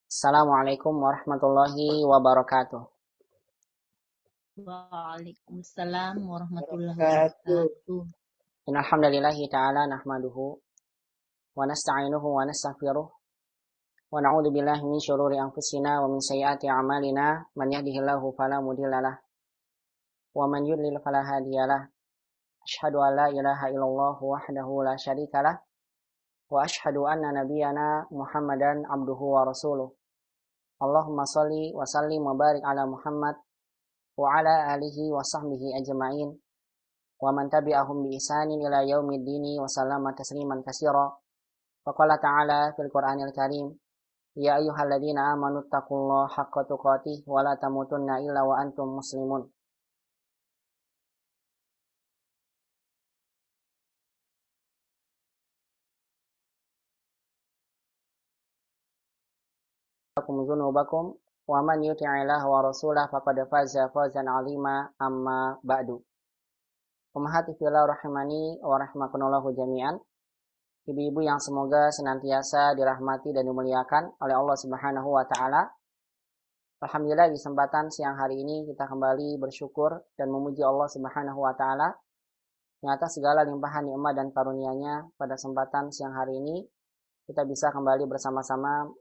Assalamualaikum warahmatullahi wabarakatuh. Waalaikumsalam warahmatullahi Wabarakatuh. wabarakatuh. Innalhamdulillahi ta'ala nahmaduhu wa nasta'inuhu wa nastaghfiruh wa na'udzu billahi min syururi anfusina wa min sayyiati a'malina man yahdihillahu fala mudhillalah wa man yudlil fala hadiyalah. Asyhadu an la ilaha illallah wahdahu la syarikalah wa asyhadu anna nabiyyana Muhammadan abduhu wa rasuluh. Allahumma shalli wa sallim wa barik ala Muhammad wa ala alihi wa sahbihi ajma'in wa man tabi'ahum bi ihsanin ila yaumiddini wa sallama tasliman katsira. Faqala ta'ala fil Qur'anil Karim, ya ayyuhalladzina amanu taqullaha haqqa tuqatih wa la tamutunna illa wa antum muslimun. Lakum dzunubakum wa man yuti'illaha wa rasulahu faqad faza fawzan 'azima amma ba'du. Ummahati fillah rahimani wa rahimakumullah jami'an. Ibu-ibu yang semoga senantiasa dirahmati dan dimuliakan oleh Allah Subhanahu wa taala. Alhamdulillah di kesempatan siang hari ini kita kembali bersyukur dan memuji Allah Subhanahu wa taala yang atas segala limpahan nikmat dan karunia-Nya. Pada kesempatan siang hari ini kita bisa kembali bersama-sama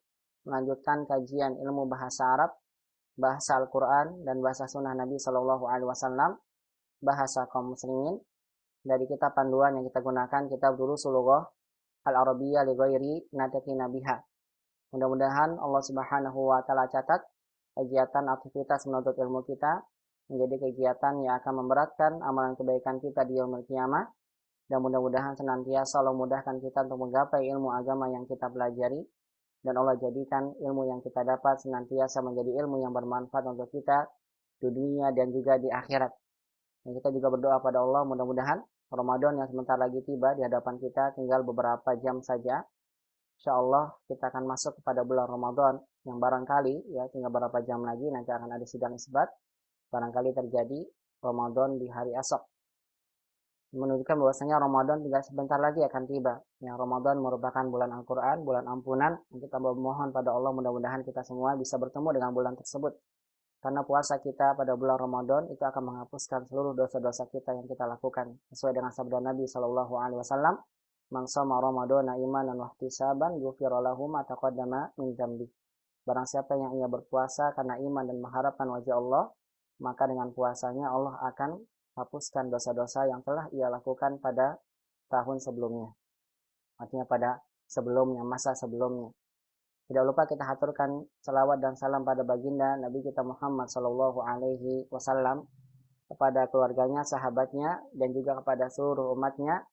melanjutkan kajian ilmu bahasa Arab, bahasa Al-Qur'an dan bahasa sunnah Nabi Shallallahu alaihi wasallam, bahasa kaum muslimin dari kitab panduan yang kita gunakan, kitab Durusul Lughah Al-Arabiyyah li ghairi natatina biha. Mudah-mudahan Allah Subhanahu wa taala catat kegiatan aktivitas menuntut ilmu kita menjadi kegiatan yang akan memberatkan amalan kebaikan kita di yaumul qiyamah, dan mudah-mudahan senantiasa Allah mudahkan kita untuk menggapai ilmu agama yang kita pelajari, dan Allah jadikan ilmu yang kita dapat senantiasa menjadi ilmu yang bermanfaat untuk kita di dunia dan juga di akhirat. Dan kita juga berdoa pada Allah mudah-mudahan Ramadan yang sebentar lagi tiba di hadapan kita, tinggal beberapa jam saja. Insyaallah kita akan masuk kepada bulan Ramadan yang barangkali ya tinggal beberapa jam lagi nanti akan ada sidang isbat. Barangkali terjadi Ramadan di hari esok. Menunjukkan bahwasanya Ramadan tinggal sebentar lagi akan tiba. Yang Ramadan merupakan bulan Al-Qur'an, bulan ampunan. Kita memohon pada Allah mudah-mudahan kita semua bisa bertemu dengan bulan tersebut. Karena puasa kita pada bulan Ramadan itu akan menghapuskan seluruh dosa-dosa kita yang kita lakukan. Sesuai dengan sabda Nabi Shallallahu alaihi wasallam, "Man shoma Ramadana imanan wa ihtisaban ghufira lahu ma taqaddama min dzambi." Barang siapa yang ia berpuasa karena iman dan mengharapkan wajah Allah, maka dengan puasanya Allah akan hapuskan dosa-dosa yang telah ia lakukan pada tahun sebelumnya. Artinya pada sebelumnya, masa sebelumnya. Tidak lupa kita haturkan salawat dan salam pada baginda Nabi kita Muhammad Sallallahu Alaihi Wasallam, kepada keluarganya, sahabatnya, dan juga kepada seluruh umatnya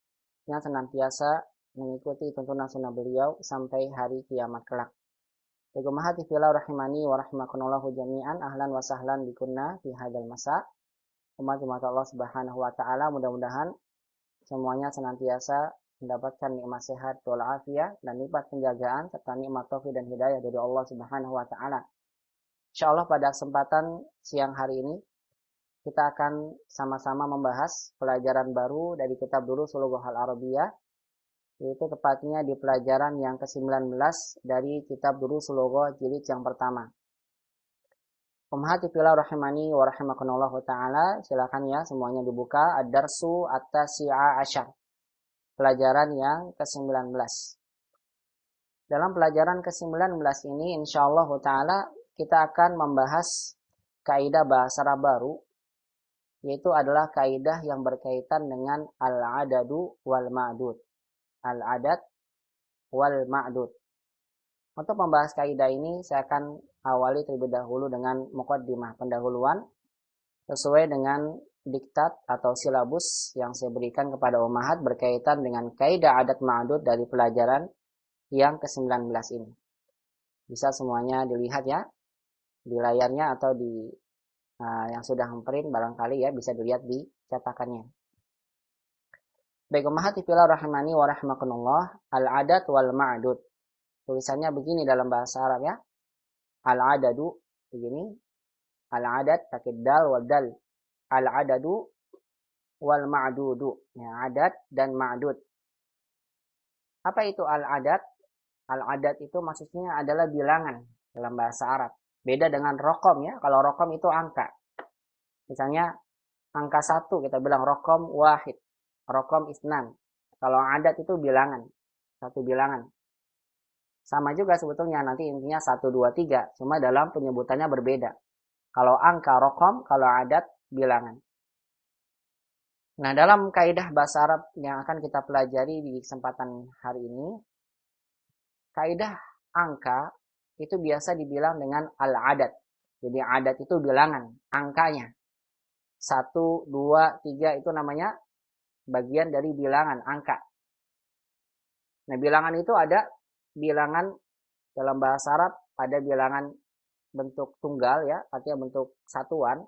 yang senantiasa mengikuti tuntunan sunnah beliau sampai hari kiamat kelak. Bagumahati filah rahimani wa rahimakunallahu jami'an, ahlan wa sahlan bikunna fi hadal masa. Umat-umat Allah Subhanahu wa taala, mudah-mudahan semuanya senantiasa mendapatkan nikmat sehat wal afiyah dan nikmat penjagaan serta nikmat taufik dan hidayah dari Allah Subhanahu wa taala. Insyaallah pada kesempatan siang hari ini kita akan sama-sama membahas pelajaran baru dari kitab Durusul Lughah Al-Arabiyyah, yaitu tepatnya di pelajaran yang ke-19 dari kitab Durusul Lughah jilid yang pertama. Ummahati fillah rahimani wa rahimakumullah taala, silakan ya semuanya dibuka ad-darsu at-tasi'a asyar. Pelajaran yang ke-19. Dalam pelajaran ke-19 ini insyaallah ta'ala kita akan membahas kaidah bahasa Arab baru, yaitu adalah kaidah yang berkaitan dengan al-adadu wal ma'dud. Al-adad wal ma'dud. Untuk membahas kaidah ini saya akan awali terlebih dahulu dengan muqaddimah, pendahuluan sesuai dengan diktat atau silabus yang saya berikan kepada ummahat berkaitan dengan kaidah adat ma'dud dari pelajaran yang ke-19 ini. Bisa semuanya dilihat ya di layarnya atau di yang sudah print barangkali ya bisa dilihat di cetakannya. Baik ummahati fillah rahimani wa rahimakumullah, al-adat wal ma'dud. Tulisannya begini dalam bahasa Arab ya. Al-adadu begini. Al-adad pakai dal wal dal. Al-adadu wal ma'dudu. Ya, adat dan ma'dud. Apa itu al-adat? Al-adat itu maksudnya adalah bilangan. dalam bahasa Arab. Beda dengan rokom ya. Kalau rokom itu angka. Misalnya angka 1 kita bilang rokom wahid. Rokom isnan. Kalau adat itu bilangan. Satu bilangan. Sama juga sebetulnya nanti intinya 1, 2, 3. Cuma dalam penyebutannya berbeda. Kalau angka rokom, kalau adat bilangan. Nah, dalam kaidah bahasa Arab yang akan kita pelajari di kesempatan hari ini, kaidah angka itu biasa dibilang dengan al-adat. Jadi adat itu bilangan, angkanya. 1, 2, 3 itu namanya bagian dari bilangan, angka. Nah, bilangan itu ada bilangan dalam bahasa Arab, ada bilangan bentuk tunggal ya, artinya bentuk satuan.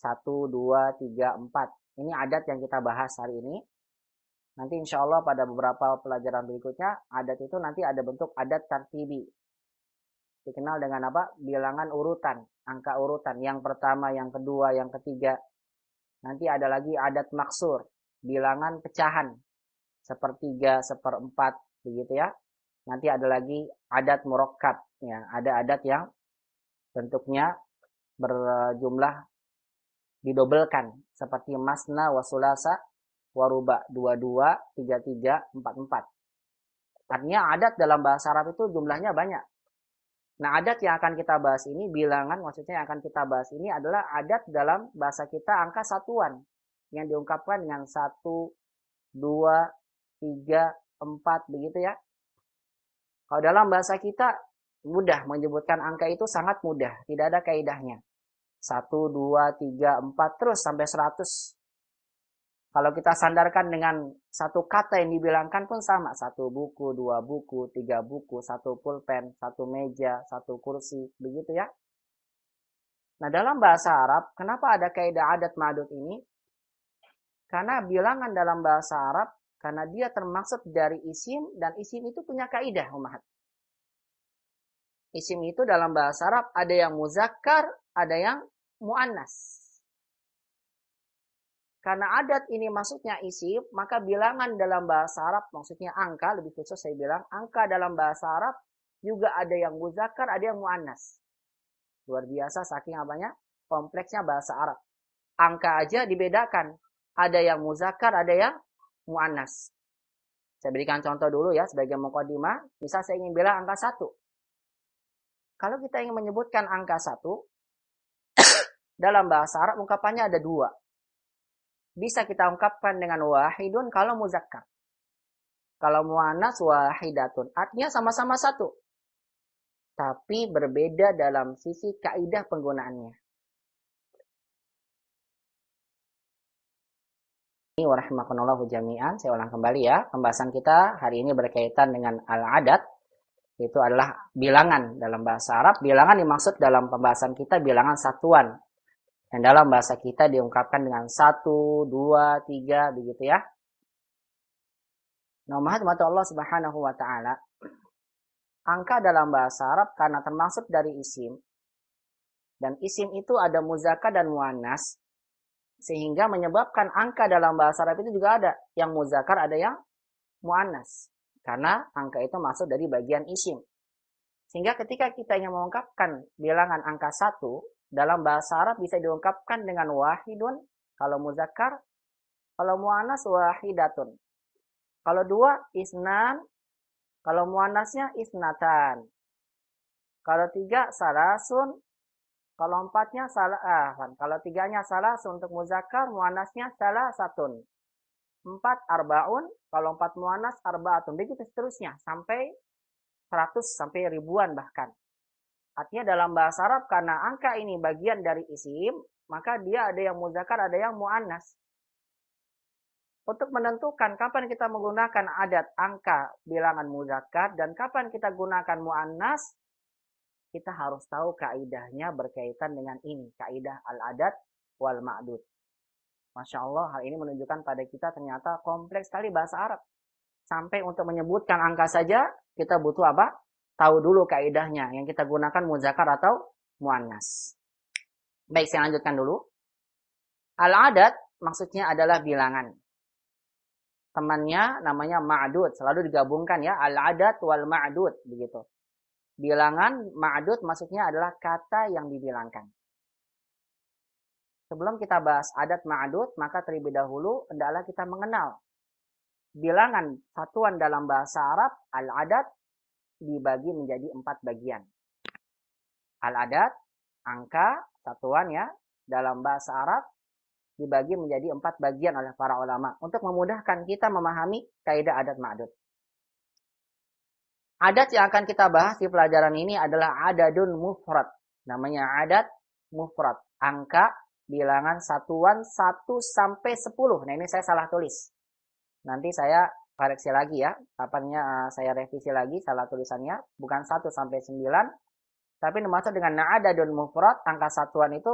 1, 2, 3, 4. Ini adat yang kita bahas hari ini. Nanti insya Allah pada beberapa pelajaran berikutnya, adat itu nanti ada bentuk adat tartibi. Dikenal dengan apa? Bilangan urutan, angka urutan. Yang pertama, yang kedua, yang ketiga. Nanti ada lagi adat maksur, bilangan pecahan. Sepertiga, seperempat, begitu ya. Nanti ada lagi adat murakkab. Ya, ada adat yang bentuknya berjumlah didobelkan seperti masna wasulasa waruba 22 33 44. Artinya adat dalam bahasa Arab itu jumlahnya banyak. Nah, adat yang akan kita bahas ini, bilangan maksudnya yang akan kita bahas ini adalah adat dalam bahasa kita angka satuan yang diungkapkan dengan 1 2 3 4 begitu ya. Kalau dalam bahasa kita mudah menyebutkan angka itu, sangat mudah, tidak ada kaidahnya. 1, 2, 3, 4, terus sampai 100. Kalau kita sandarkan dengan satu kata yang dibilangkan pun sama. 1 buku, 2 buku, 3 buku, 1 pulpen, 1 meja, 1 kursi. Begitu ya. Nah, dalam bahasa Arab, kenapa ada kaidah adat ma'dud ini? Karena bilangan dalam bahasa Arab, karena dia termaksud dari isim, dan isim itu punya kaidah, Umahat. Isim itu dalam bahasa Arab ada yang muzakkar, ada yang muannas. Karena adat ini maksudnya isim, maka bilangan dalam bahasa Arab, maksudnya angka, lebih khusus saya bilang, angka dalam bahasa Arab juga ada yang muzakkar, ada yang muannas. Luar biasa saking apanya? Kompleksnya bahasa Arab. Angka aja dibedakan. Ada yang muzakkar, ada yang muannas. Saya berikan contoh dulu ya sebagai mukadimah. Misal saya ingin bilang angka 1. Kalau kita ingin menyebutkan angka 1, dalam bahasa Arab ungkapannya ada 2. Bisa kita ungkapkan dengan wahidun kalau muzakkar. Kalau muannas wahidatun. Artinya sama-sama 1. Tapi berbeda dalam sisi kaidah penggunaannya. Ini warahmatullahi jami'an. Saya ulang kembali ya. Pembahasan kita hari ini berkaitan dengan al-adat. Itu adalah bilangan dalam bahasa Arab. Bilangan dimaksud dalam pembahasan kita bilangan satuan. Dan dalam bahasa kita diungkapkan dengan 1, 2, 3, begitu ya. Nah, maha Allah subhanahu wa ta'ala. Angka dalam bahasa Arab karena termasuk dari isim. Dan isim itu ada muzakkar dan muannas. Sehingga menyebabkan angka dalam bahasa Arab itu juga ada. Yang muzakkar, ada yang muannas. Karena angka itu masuk dari bagian isim. Sehingga ketika kita ingin mengungkapkan bilangan angka 1, dalam bahasa Arab bisa diungkapkan dengan wahidun kalau muzakkar, kalau muannas wahidatun. Kalau 2 isnan, kalau muannasnya isnatan. Kalau 3 salasun, kalau 4-nya kalau 3-nya salasun untuk muzakkar, muannasnya salasatun. 4 arbaun, kalau 4 muannas arbaatun. Begitu seterusnya sampai 100 sampai ribuan bahkan. Artinya dalam bahasa Arab karena angka ini bagian dari isim, maka dia ada yang muzakkar, ada yang muannas. Untuk menentukan kapan kita menggunakan adat angka bilangan muzakkar dan kapan kita gunakan muannas, kita harus tahu kaidahnya berkaitan dengan ini, kaidah al-adat wal ma'dud. Masya Allah, hal ini menunjukkan pada kita ternyata kompleks sekali bahasa Arab. Sampai untuk menyebutkan angka saja, kita butuh apa? Tahu dulu kaidahnya yang kita gunakan muzakkar atau muannas. Baik, saya lanjutkan dulu. Al-adat maksudnya adalah bilangan. Temannya namanya ma'dud, selalu digabungkan ya, al-adat wal ma'dud begitu. Bilangan ma'dud maksudnya adalah kata yang dibilangkan. Sebelum kita bahas adat ma'dud, maka terlebih dahulu hendaklah kita mengenal bilangan satuan dalam bahasa Arab. Al-adat dibagi menjadi 4 bagian. Al-adat, angka, satuan ya, dalam bahasa Arab dibagi menjadi 4 bagian oleh para ulama untuk memudahkan kita memahami kaidah adat ma'dud. Adat yang akan kita bahas di pelajaran ini adalah adadun mufrad. Namanya adat mufrad. Angka bilangan satuan 1 sampai 10. Nah, ini saya salah tulis. Nanti saya koreksi lagi ya. Saya revisi lagi salah tulisannya. Bukan 1 sampai 9. Tapi dimaksud dengan adadun mufrad, angka satuan itu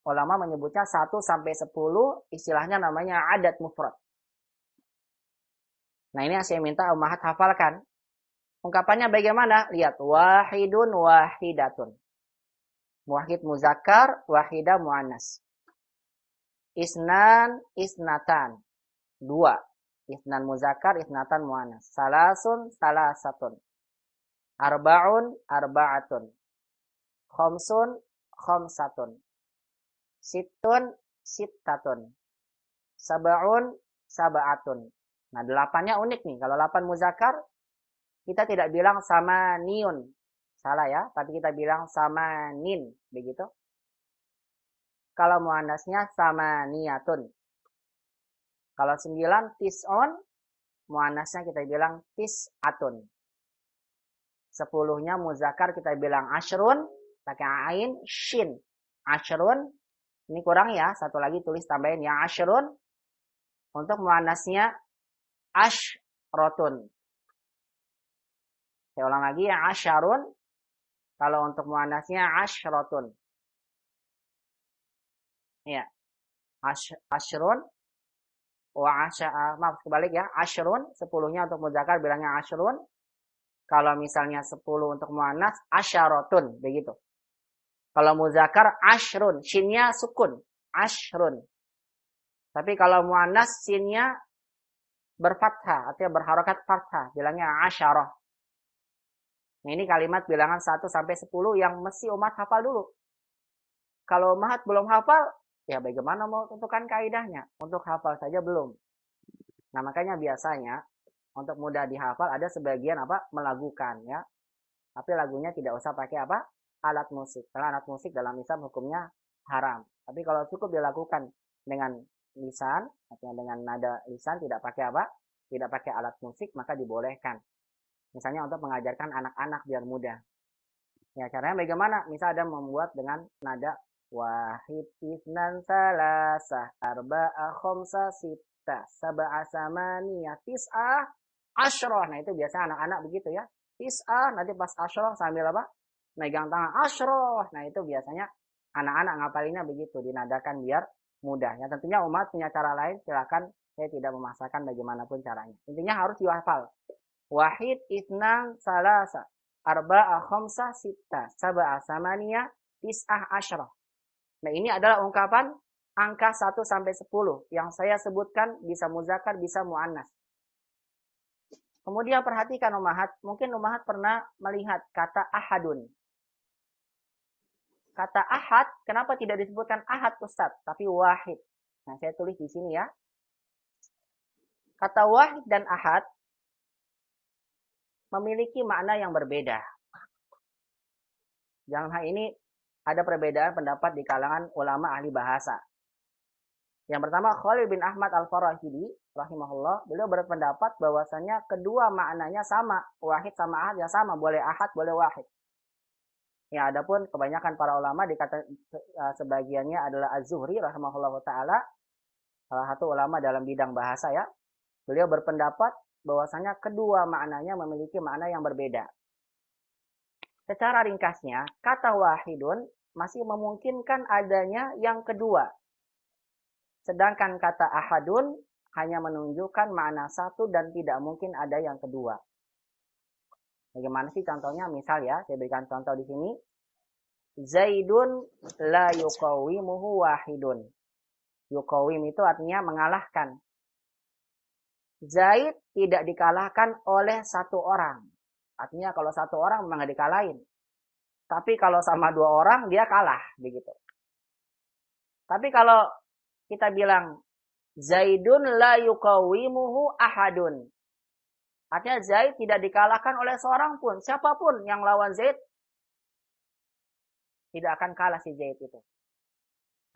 ulama menyebutnya 1 sampai 10. Istilahnya namanya adat mufrad. Nah, ini yang saya minta ummahat hafalkan. Ungkapannya bagaimana? Lihat. Wahidun wahidatun. Wahid muzakkar, wahidah muannas. Isnan isnatan. 2. Isnan muzakkar, isnatan muannas. Salasun salasatun. Arba'un arba'atun. Khamsun khamsatun. Sittun sittatun. Sab'un sab'atun. Nah, 8-nya unik nih. Kalau 8 muzakkar, kita tidak bilang sama niun. Salah ya, tapi kita bilang sama nin. Begitu. Kalau muannasnya sama niyatun. Kalau 9 tis'on, muannasnya kita bilang tis'atun. 10-nya muzakkar kita bilang ashrun, pakai ain, shin. Ashrun, ini kurang ya, satu lagi tulis tambahin ya, ashrun. Untuk muannasnya ashrotun. Saya ulang lagi ya, asyarun. Kalau untuk muannasnya asyrotun. Ya. Asyrun. Maaf kebalik ya. Asyrun. 10-nya untuk muzakkar bilangnya asyrun. Kalau misalnya 10 untuk muannas, asyarotun. Begitu. Kalau muzakkar asyrun. Shinnya sukun. Asyrun. Tapi kalau muannas shinnya berfathah. Artinya berharokat fathah. Bilangnya asyarah. Nah, ini kalimat bilangan 1 sampai 10 yang mesti umat hafal dulu. Kalau umat belum hafal, ya bagaimana mau tentukan kaidahnya? Untuk hafal saja belum. Nah, makanya biasanya untuk mudah dihafal ada sebagian melagukan ya. Tapi lagunya tidak usah pakai alat musik. Karena alat musik dalam Islam hukumnya haram. Tapi kalau cukup dilakukan dengan lisan, artinya dengan nada lisan, tidak pakai tidak pakai alat musik, maka dibolehkan. Misalnya untuk mengajarkan anak-anak biar mudah. Ya, caranya bagaimana? Misal ada membuat dengan nada wahid, isnan, salasah, arba'a, khomsa, sita, saba'a, samaniyah, tis'ah, asyroh. Nah, itu biasa anak-anak begitu ya. Tis'ah, nanti pas asyroh sambil megang tangan, asyroh. Nah, itu biasanya anak-anak ngapalinnya begitu. Dinadakan biar mudah. Ya, tentunya umat punya cara lain. Silakan, saya tidak memaksakan bagaimanapun caranya. Intinya harus dihafal. Wahid, isnan, salasa, arba'a, khomsa, sita, saba'a, samaniyah, tis'ah, asyroh. Nah, ini adalah ungkapan angka 1 sampai 10 yang saya sebutkan bisa muzakkar, bisa muannas. Kemudian perhatikan ummahat, mungkin ummahat pernah melihat kata ahadun. Kata ahad, kenapa tidak disebutkan ahad Ustaz, tapi wahid? Nah, saya tulis di sini ya. Kata wahid dan ahad memiliki makna yang berbeda. Dalam hal ini ada perbedaan pendapat di kalangan ulama ahli bahasa. Yang pertama, Khalil bin Ahmad Al-Farahidi rahimahullah, beliau berpendapat bahwasannya kedua maknanya sama, wahid sama ahad yang sama, boleh ahad, boleh wahid. Ya, adapun kebanyakan para ulama dikata sebagiannya adalah Az-Zuhri rahimahullah taala, salah satu ulama dalam bidang bahasa ya. Beliau berpendapat bahwasanya kedua maknanya memiliki makna yang berbeda. Secara ringkasnya, kata wahidun masih memungkinkan adanya yang kedua. Sedangkan kata ahadun hanya menunjukkan makna satu dan tidak mungkin ada yang kedua. Bagaimana sih contohnya? Misal ya, saya berikan contoh di sini. Zaidun la yuqawimuhu wahidun. Yuqawim itu artinya mengalahkan. Zaid tidak dikalahkan oleh satu orang. Artinya kalau satu orang memang nggak dikalahin. Tapi kalau sama dua orang dia kalah begitu. Tapi kalau kita bilang Zaidun la yuqawimuhu ahadun. Artinya Zaid tidak dikalahkan oleh seorang pun. Siapapun yang lawan Zaid tidak akan kalah si Zaid itu.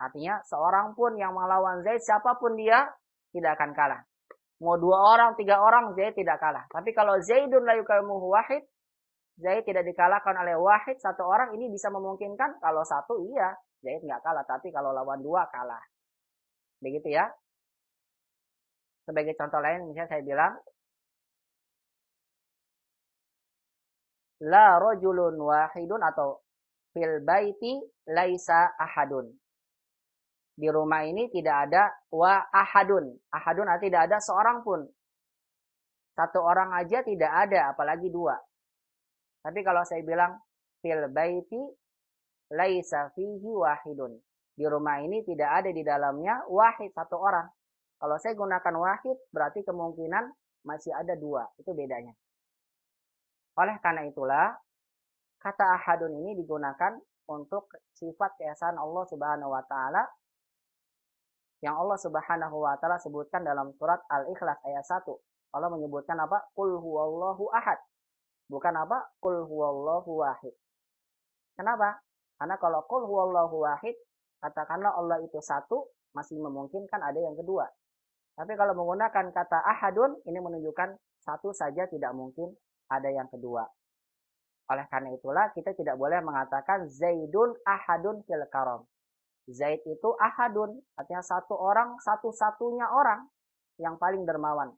Artinya seorang pun yang melawan Zaid, siapapun dia tidak akan kalah. Mau 2 orang, 3 orang, Zaid tidak kalah. Tapi kalau Zaidun la yuqawimuhu wahid, Zaid tidak dikalahkan oleh wahid, satu orang, ini bisa memungkinkan. Kalau satu iya, Zaid nggak kalah. Tapi kalau lawan 2 kalah. Begitu ya. Sebagai contoh lain, misalnya saya bilang, la rajulun wahidun atau fil baiti laisa ahadun. Di rumah ini tidak ada wa ahadun. Ahadun artinya tidak ada seorang pun. Satu orang aja tidak ada, apalagi 2. Tapi kalau saya bilang fil baiti laisa fihi wahidun. Di rumah ini tidak ada di dalamnya wahid, satu orang. Kalau saya gunakan wahid berarti kemungkinan masih ada 2. Itu bedanya. Oleh karena itulah kata ahadun ini digunakan untuk sifat keesaan Allah Subhanahu wa taala yang Allah Subhanahu wa taala sebutkan dalam surat Al-Ikhlas ayat 1. Allah menyebutkan apa? Qul huwallahu ahad. Bukan apa? Qul huwallahu wahid. Kenapa? Karena kalau qul huwallahu wahid, katakanlah Allah itu satu, masih memungkinkan ada yang kedua. Tapi kalau menggunakan kata ahadun, ini menunjukkan satu saja tidak mungkin ada yang kedua. Oleh karena itulah kita tidak boleh mengatakan Zaidun ahadun fil karam. Zaid itu ahadun, artinya satu orang, satu-satunya orang yang paling dermawan.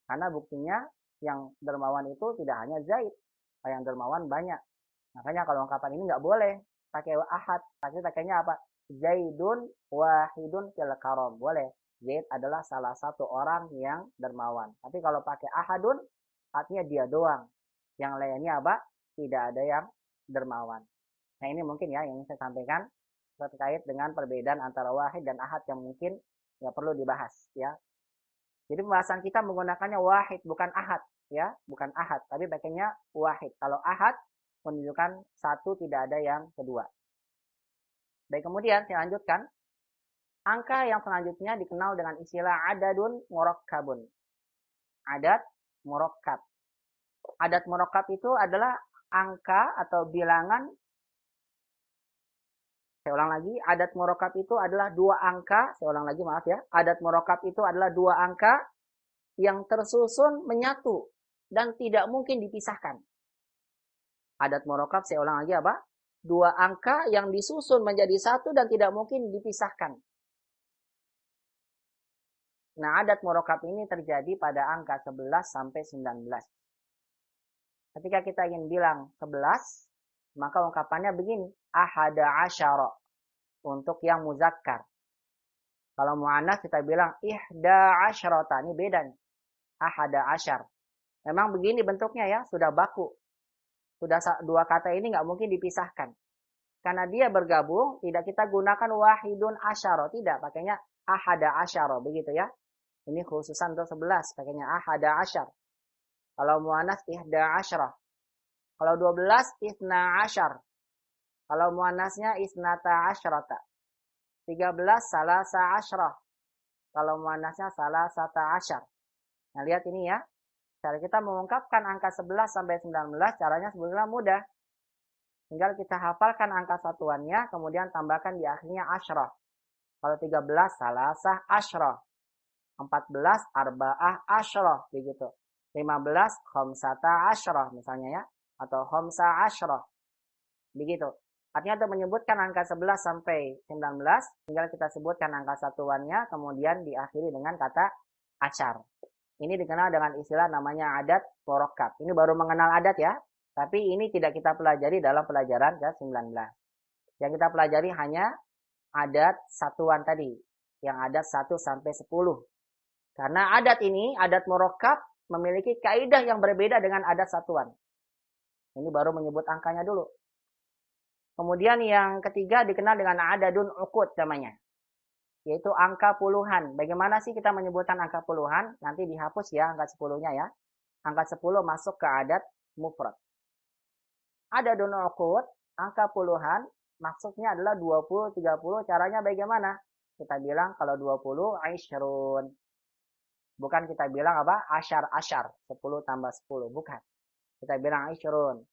Karena buktinya yang dermawan itu tidak hanya Zaid, yang dermawan banyak. Makanya kalau ungkapan ini nggak boleh pakai ahad, tapi pakainya apa? Zaidun wahidun fil karam. Boleh. Zaid adalah salah satu orang yang dermawan. Tapi kalau pakai ahadun, artinya dia doang. Yang lainnya apa? Tidak ada yang dermawan. Nah ini mungkin ya yang saya sampaikan terkait dengan perbedaan antara wahid dan ahad yang mungkin ya perlu dibahas ya. Jadi pembahasan kita menggunakannya wahid bukan ahad ya, bukan ahad, tapi pakainya wahid. Kalau ahad menunjukkan satu, tidak ada yang kedua. Baik, kemudian saya lanjutkan. Angka yang selanjutnya dikenal dengan istilah adadun murakkabun. Adat murakkab. Adat murakkab itu adalah angka atau bilangan. Saya ulang lagi, adat murakkab itu adalah 2 angka. Saya ulang lagi, maaf ya. Adat murakkab itu adalah 2 angka yang tersusun menyatu dan tidak mungkin dipisahkan. Adat murakkab, saya ulang lagi apa? 2 angka yang disusun menjadi satu dan tidak mungkin dipisahkan. Nah, adat murakkab ini terjadi pada angka 11 sampai 19. Ketika kita ingin bilang 11, maka ungkapannya begini, ahada asyara untuk yang muzakkar. Kalau muannas kita bilang ihda asyrata, ini beda nih. Ahada asyar. Memang begini bentuknya ya, sudah baku. Sudah 2 kata ini nggak mungkin dipisahkan. Karena dia bergabung, tidak kita gunakan wahidun asyara, tidak, pakainya ahada asyara, begitu ya. Ini khususan untuk 11, pakainya ahada asyar. Kalau muannas ihda asyarah. Kalau 12 isna asyar. Kalau muannasnya isnata asyrata. 13 salasa asyarah. Kalau muannasnya salasata asyar. Nah, lihat ini ya. Cara kita mengungkapkan angka 11 sampai 19 caranya sebenarnya mudah. Tinggal kita hafalkan angka satuannya, kemudian tambahkan di akhirnya asyarah. Kalau 13 salasah asyarah. 14 arba'ah asyarah, begitu. 15 khamsata asyarah misalnya ya, atau khamsa asyarah. Begitu. Artinya untuk menyebutkan angka 11 sampai 19, tinggal kita sebutkan angka satuannya, kemudian diakhiri dengan kata asyar. Ini dikenal dengan istilah namanya adat murakkab. Ini baru mengenal adat ya, tapi ini tidak kita pelajari dalam pelajaran ke-19. Yang kita pelajari hanya adat satuan tadi, yang adat 1 sampai 10. Karena adat ini, adat murakkab, memiliki kaidah yang berbeda dengan adat satuan. Ini baru menyebut angkanya dulu. Kemudian yang ketiga dikenal dengan adadun uqud namanya. Yaitu angka puluhan. Bagaimana sih kita menyebutkan angka puluhan? Nanti dihapus ya angka 10-nya ya. Angka 10 masuk ke adat mufrad. Adadun uqud, angka puluhan, maksudnya adalah 20, 30. Caranya bagaimana? Kita bilang kalau 20, aisyrun. Bukan kita bilang apa? Asyar. 10 tambah 10. Bukan. Kita bilang aisyrun.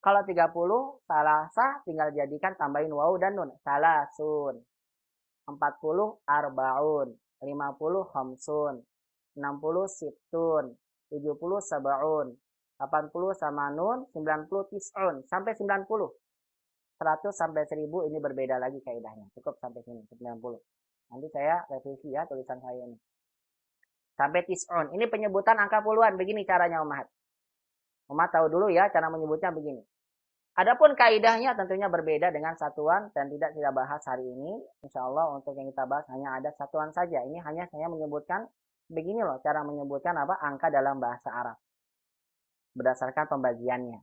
Kalau 30, salasa tinggal jadikan tambahin waw dan nun. Salasun. 40, arbaun. 50, khamsun. 60, sittun. 70, sab'un. 80 sama nun, 90 tis'un. Sampai 90. 100 sampai 1000 ini berbeda lagi kaidahnya. Cukup sampai sini, 90. Nanti saya revisi ya tulisan saya ini. Sampai tis'un. Ini penyebutan angka puluhan. Begini caranya Umat. Umat tahu dulu ya cara menyebutnya begini. Adapun kaidahnya tentunya berbeda dengan satuan dan tidak kita bahas hari ini. Insya Allah untuk yang kita bahas hanya ada satuan saja. Ini hanya saya menyebutkan begini loh cara menyebutkan apa angka dalam bahasa Arab. Berdasarkan pembagiannya.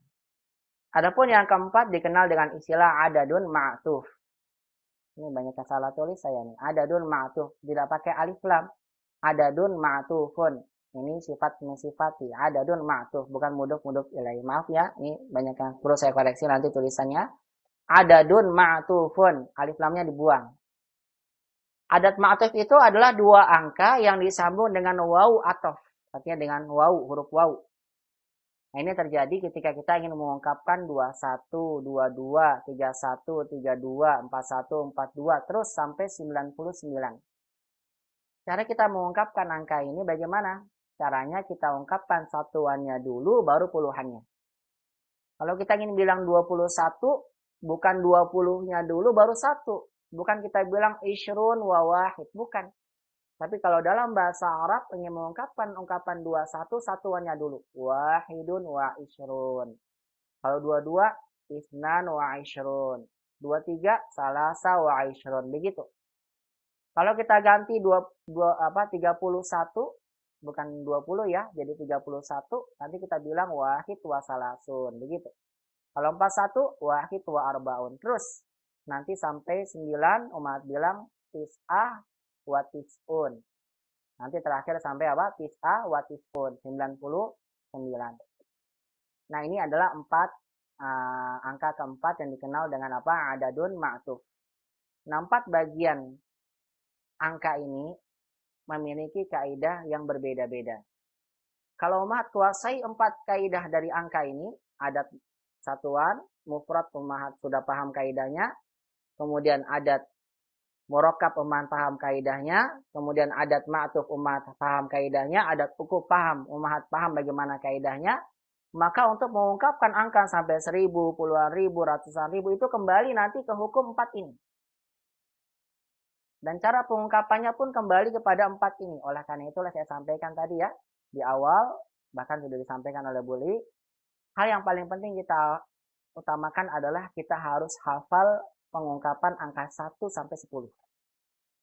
Adapun yang keempat dikenal dengan istilah adadun ma'tuf. Ini banyak yang salah tulis saya nih. Adadun ma'tuf. Tidak pakai alif lam. Adadun ma'tufun. Ini sifat mensifati. Adadun ma'tuf. Bukan muduf ilaih. Maaf ya. Ini banyak yang perlu saya koreksi nanti tulisannya. Adadun ma'tufun. Alif lamnya dibuang. Adat ma'tuf itu adalah dua angka yang disambung dengan waw atof. Artinya dengan waw, huruf waw. Nah, ini terjadi ketika kita ingin mengungkapkan 21, 22, 31, 32, 41, 42, terus sampai 99. Cara kita mengungkapkan angka ini bagaimana? Caranya kita ungkapkan satuannya dulu, baru puluhannya. Kalau kita ingin bilang 21, bukan 20-nya dulu, baru 1. Bukan kita bilang isyrun wa wahid, bukan. Tapi kalau dalam bahasa Arab ingin mengungkapkan ungkapan 21, satuannya dulu. Wahidun wa isyrun. Kalau 22, isnan wa isyrun. 23, salasa wa isyrun. Begitu. Kalau kita ganti 31, bukan 20 ya, jadi 31, nanti kita bilang wahid wa salasun. Begitu. Kalau 41, wahid wa arbaun. Terus, nanti sampai 9, umat bilang tis'ah wa tis'un. Nanti terakhir sampai apa? Tis'ah wa tis'un. 99. Nah, ini adalah angka keempat yang dikenal dengan apa? Adadun ma'tuf. Nah, 4 bagian angka ini memiliki kaidah yang berbeda-beda. Kalau umat kuasai 4 kaidah dari angka ini, adat satuan, mufrad umat sudah paham kaidahnya, kemudian adat murakkab umat paham kaidahnya, kemudian adat ma'tuf umat paham kaidahnya, adat uqud paham, umat paham bagaimana kaidahnya, maka untuk mengungkapkan angka sampai 1000, puluhan ribu, ratusan ribu itu kembali nanti ke hukum 4 ini. Dan cara pengungkapannya pun kembali kepada 4 ini. Oleh karena itulah saya sampaikan tadi ya, di awal, bahkan sudah disampaikan oleh Buli, hal yang paling penting kita utamakan adalah kita harus hafal pengungkapan angka 1 sampai 10.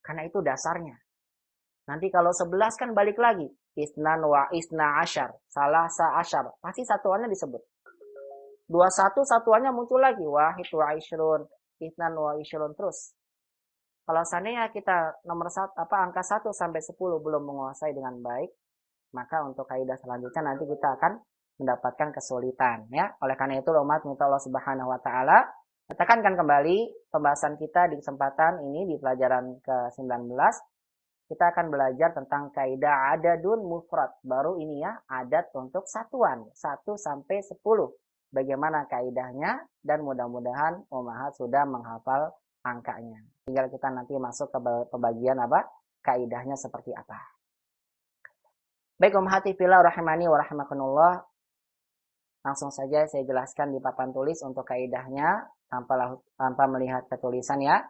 Karena itu dasarnya. Nanti kalau 11 kan balik lagi. Isnan wa isna asyar. Salasa asyar. Pasti satuannya disebut. 21 satuannya muncul lagi. Wahid wa isyrun. Isnan wa isyrun terus. Kalau seandainya kita angka 1 sampai 10 belum menguasai dengan baik, maka untuk kaidah selanjutnya nanti kita akan mendapatkan kesulitan. Ya. Oleh karena itu umat minta Allah Subhanahu wa Ta'ala tekankan kembali pembahasan kita di kesempatan ini di pelajaran ke-19. Kita akan belajar tentang kaidah adadun mufrad. Baru ini ya, adat untuk satuan. 1 sampai 10. Bagaimana kaidahnya dan mudah-mudahan umahat sudah menghafal angkanya. Tinggal kita nanti masuk ke pembagian apa? Kaidahnya seperti apa. Baik umahati fillah rahimani wa rahimakumullah. Langsung saja saya jelaskan di papan tulis untuk kaidahnya tanpa melihat ketulisan ya.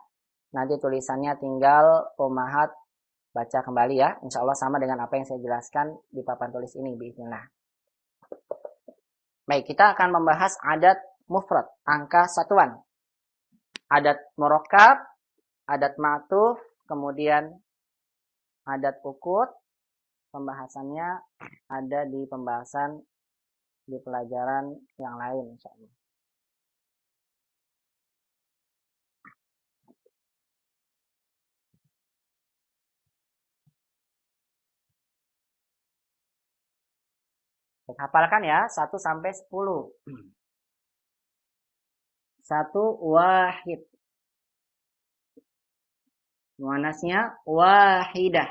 Nanti tulisannya tinggal umahat baca kembali ya. Insya Allah sama dengan apa yang saya jelaskan di papan tulis ini. Bismillah. Baik, kita akan membahas adat mufrad, angka satuan. Adat murakkab, adat ma'tuf, kemudian adat uqud. Pembahasannya ada di pembahasan di pelajaran yang lain insyaallah. Hafalkan ya, 1 sampai 10. 1 wahid. Muannasnya wahidah.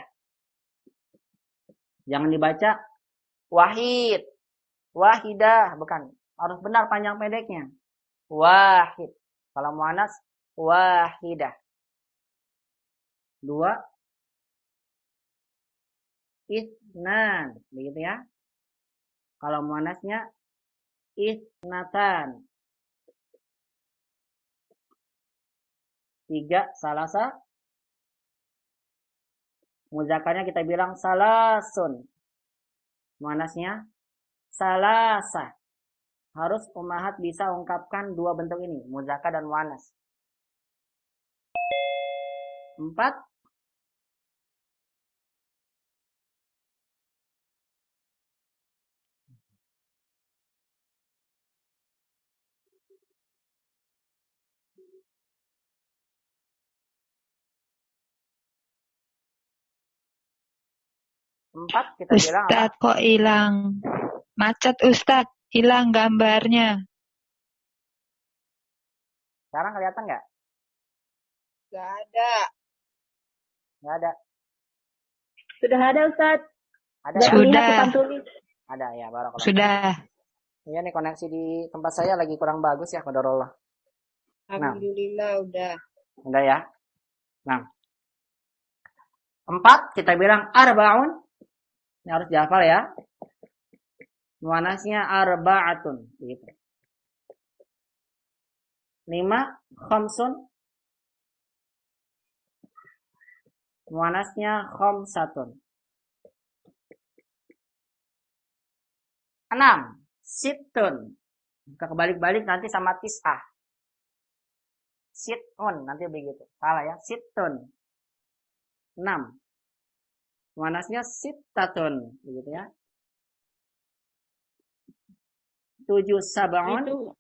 Jangan dibaca wahid. Wahidah, bukan. Harus benar panjang pendeknya. Wahid. Kalau muannas wahidah. 2 itsnan, begitu ya. Kalau muannasnya itsnatan. 3 salasa. Muzakarnya kita bilang salasun. Muannasnya salasa. Harus ummahat bisa ungkapkan dua bentuk ini, muzakar dan muannas. 4 kita bilang apa? Ustadz kok hilang? Macet Ustadz, hilang gambarnya. Sekarang kelihatan nggak? Nggak ada. Nggak ada. Sudah ada Ustadz. Ada ya? Sudah. Ada ya, barakallah. Sudah. Iya nih koneksi di tempat saya lagi kurang bagus ya, qadarullah. Alhamdulillah udah. Udah ya. Nah. 4 kita bilang arbaun. Ini harus dihafal ya. Muannasnya arba'atun, begitu. 5 khamsun. Muannasnya khamsatun. 6 sittun. Jika kebalik-balik nanti sama tis'ah. Sittun nanti begitu. Salah ya, sittun. 6. Muannasnya sittatun, begitu ya. 7 sab'un. Itu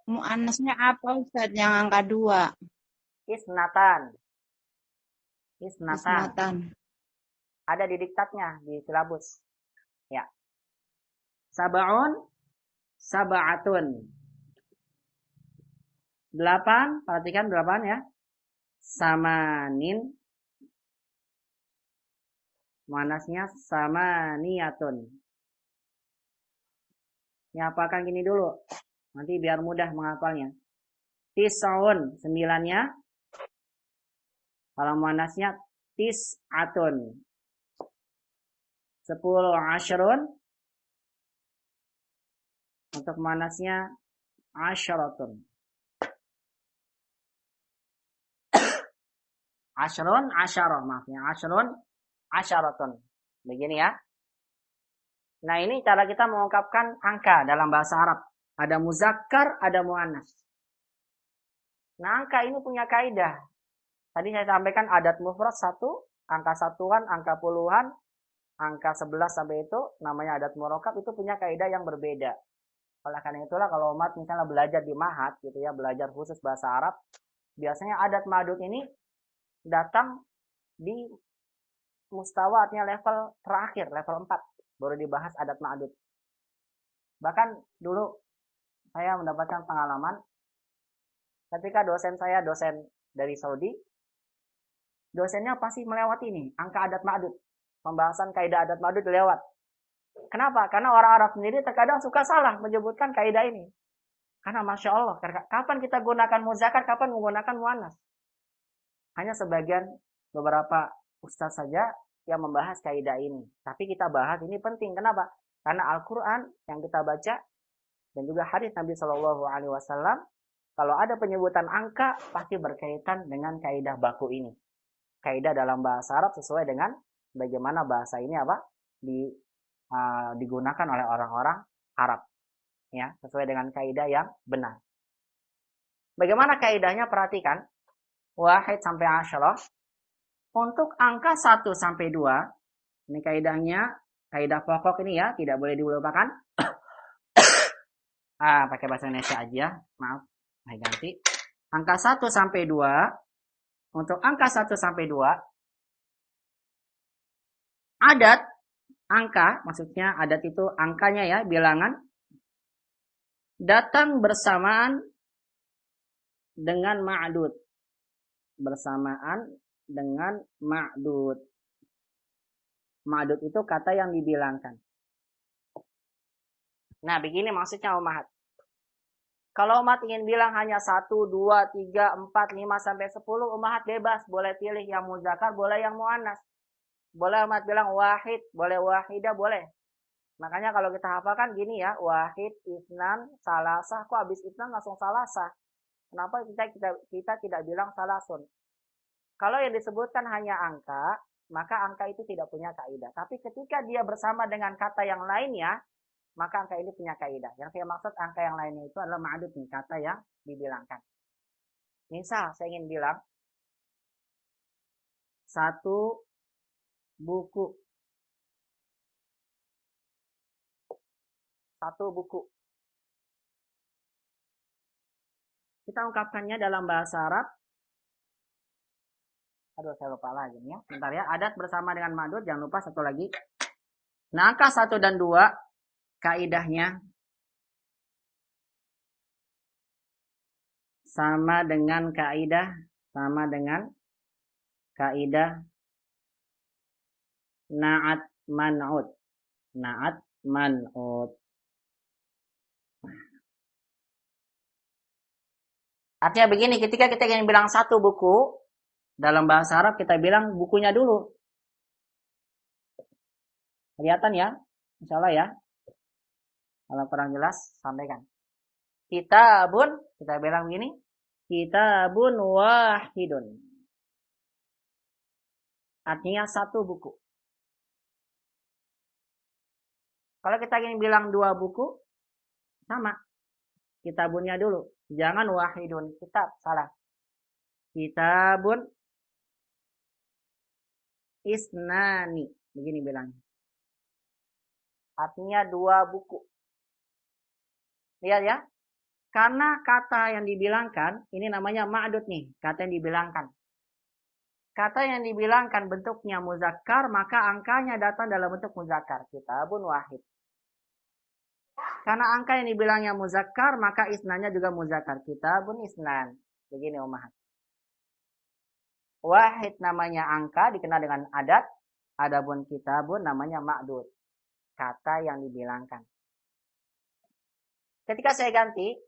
muannasnya apa Ustaz yang angka 2? Isnatan. Ada di diktatnya, di silabus. Ya. Sab'un, sab'atun. 8, perhatikan 8 ya. Samanin. Muannasnya samaniyatun. Ya, apakan gini dulu. Nanti biar mudah menghafalnya. Tis'un, 9-nya. Kalau muannasnya tis'atun. 10 asyrun. Untuk muannasnya asyaratun. Asyrun, asyarah, maafnya. Asyrun, asyaratun. Begini ya. Nah, ini cara kita mengungkapkan angka dalam bahasa Arab. Ada muzakkar, ada muannas. Nah, angka ini punya kaidah. Tadi saya sampaikan adat mufrad 1, angka satuan, angka puluhan, angka 11 sampai itu namanya adat murakkab, itu punya kaidah yang berbeda. Oleh karena itulah kalau umat misalnya belajar di Ma'had gitu ya, belajar khusus bahasa Arab, biasanya adat ma'dud ini datang di mustawa, artinya level terakhir, level 4, baru dibahas adat ma'dud. Bahkan dulu saya mendapatkan pengalaman ketika dosen saya, dosen dari Saudi, dosennya pasti melewati nih angka adat ma'dud, pembahasan kaidah adat ma'dud lewat. Kenapa? Karena orang Arab sendiri terkadang suka salah menyebutkan kaidah ini. Karena Masya Allah, kapan kita gunakan muzakkar, kapan menggunakan muannas. Hanya sebagian beberapa ustaz saja yang membahas kaidah ini. Tapi kita bahas ini penting. Kenapa? Karena Al-Quran yang kita baca dan juga hadis Nabi SAW, kalau ada penyebutan angka pasti berkaitan dengan kaidah baku ini. Kaidah dalam bahasa Arab sesuai dengan bagaimana bahasa ini digunakan oleh orang-orang Arab. Ya, sesuai dengan kaidah yang benar. Bagaimana kaidahnya? Perhatikan. Wahid sampai asyarah. Untuk angka 1 sampai 2, ini kaidahnya, kaidah pokok ini ya, tidak boleh dilupakan. Pakai bahasa Indonesia aja, maaf. Saya ganti. Angka 1 sampai 2, untuk angka 1 sampai 2, angka, maksudnya adat itu angkanya ya, bilangan, datang bersamaan dengan ma'dud. Bersamaan dengan ma'dud. Ma'dud itu kata yang dibilangkan. Nah, begini maksudnya umat. Kalau umat ingin bilang hanya 1, 2, 3, 4, 5, sampai 10, umat bebas. Boleh pilih yang muzakkar, boleh yang muannas. Boleh umat bilang wahid, boleh wahidah, boleh. Makanya kalau kita hafalkan gini ya, wahid, isnan, salasah. Kok habis isnan langsung salasah? Kenapa kita tidak bilang salasun? Kalau yang disebutkan hanya angka, maka angka itu tidak punya kaidah. Tapi ketika dia bersama dengan kata yang lainnya, maka angka ini punya kaidah. Yang saya maksud angka yang lainnya itu adalah ma'dud nih, kata yang dibilangkan. Misal saya ingin bilang 1 buku. 1 buku. Kita ungkapkannya dalam bahasa Arab. Aduh, saya lupa lagi ya. Bentar ya, adat bersama dengan ma'dud, jangan lupa satu lagi. Nah, angka 1 dan 2 kaidahnya sama dengan kaidah na'at man'ud. Na'at man'ud. Artinya begini, ketika kita ingin bilang 1 buku, dalam bahasa Arab kita bilang bukunya dulu. Kelihatan ya? Insya Allah ya. Kalau kurang jelas, sampaikan. Kitabun, kita bilang begini. Kitabun wahidun. Artinya 1 buku. Kalau kita ingin bilang 2 buku, sama. Kitabunnya dulu. Jangan wahidun. Kitab, salah. Kitabun isnani. Begini bilangnya. Artinya 2 buku. Lihat ya. Karena kata yang dibilangkan, ini namanya ma'dud nih. Kata yang dibilangkan. Kata yang dibilangkan bentuknya muzakkar, maka angkanya datang dalam bentuk muzakkar. Kitabun wahid. Karena angka yang dibilangnya muzakkar, maka isnanya juga muzakkar. Kitabun isnan. Begini umahat. Wahid namanya angka, dikenal dengan adat. Adapun kitabun namanya ma'dud. Kata yang dibilangkan. Ketika saya ganti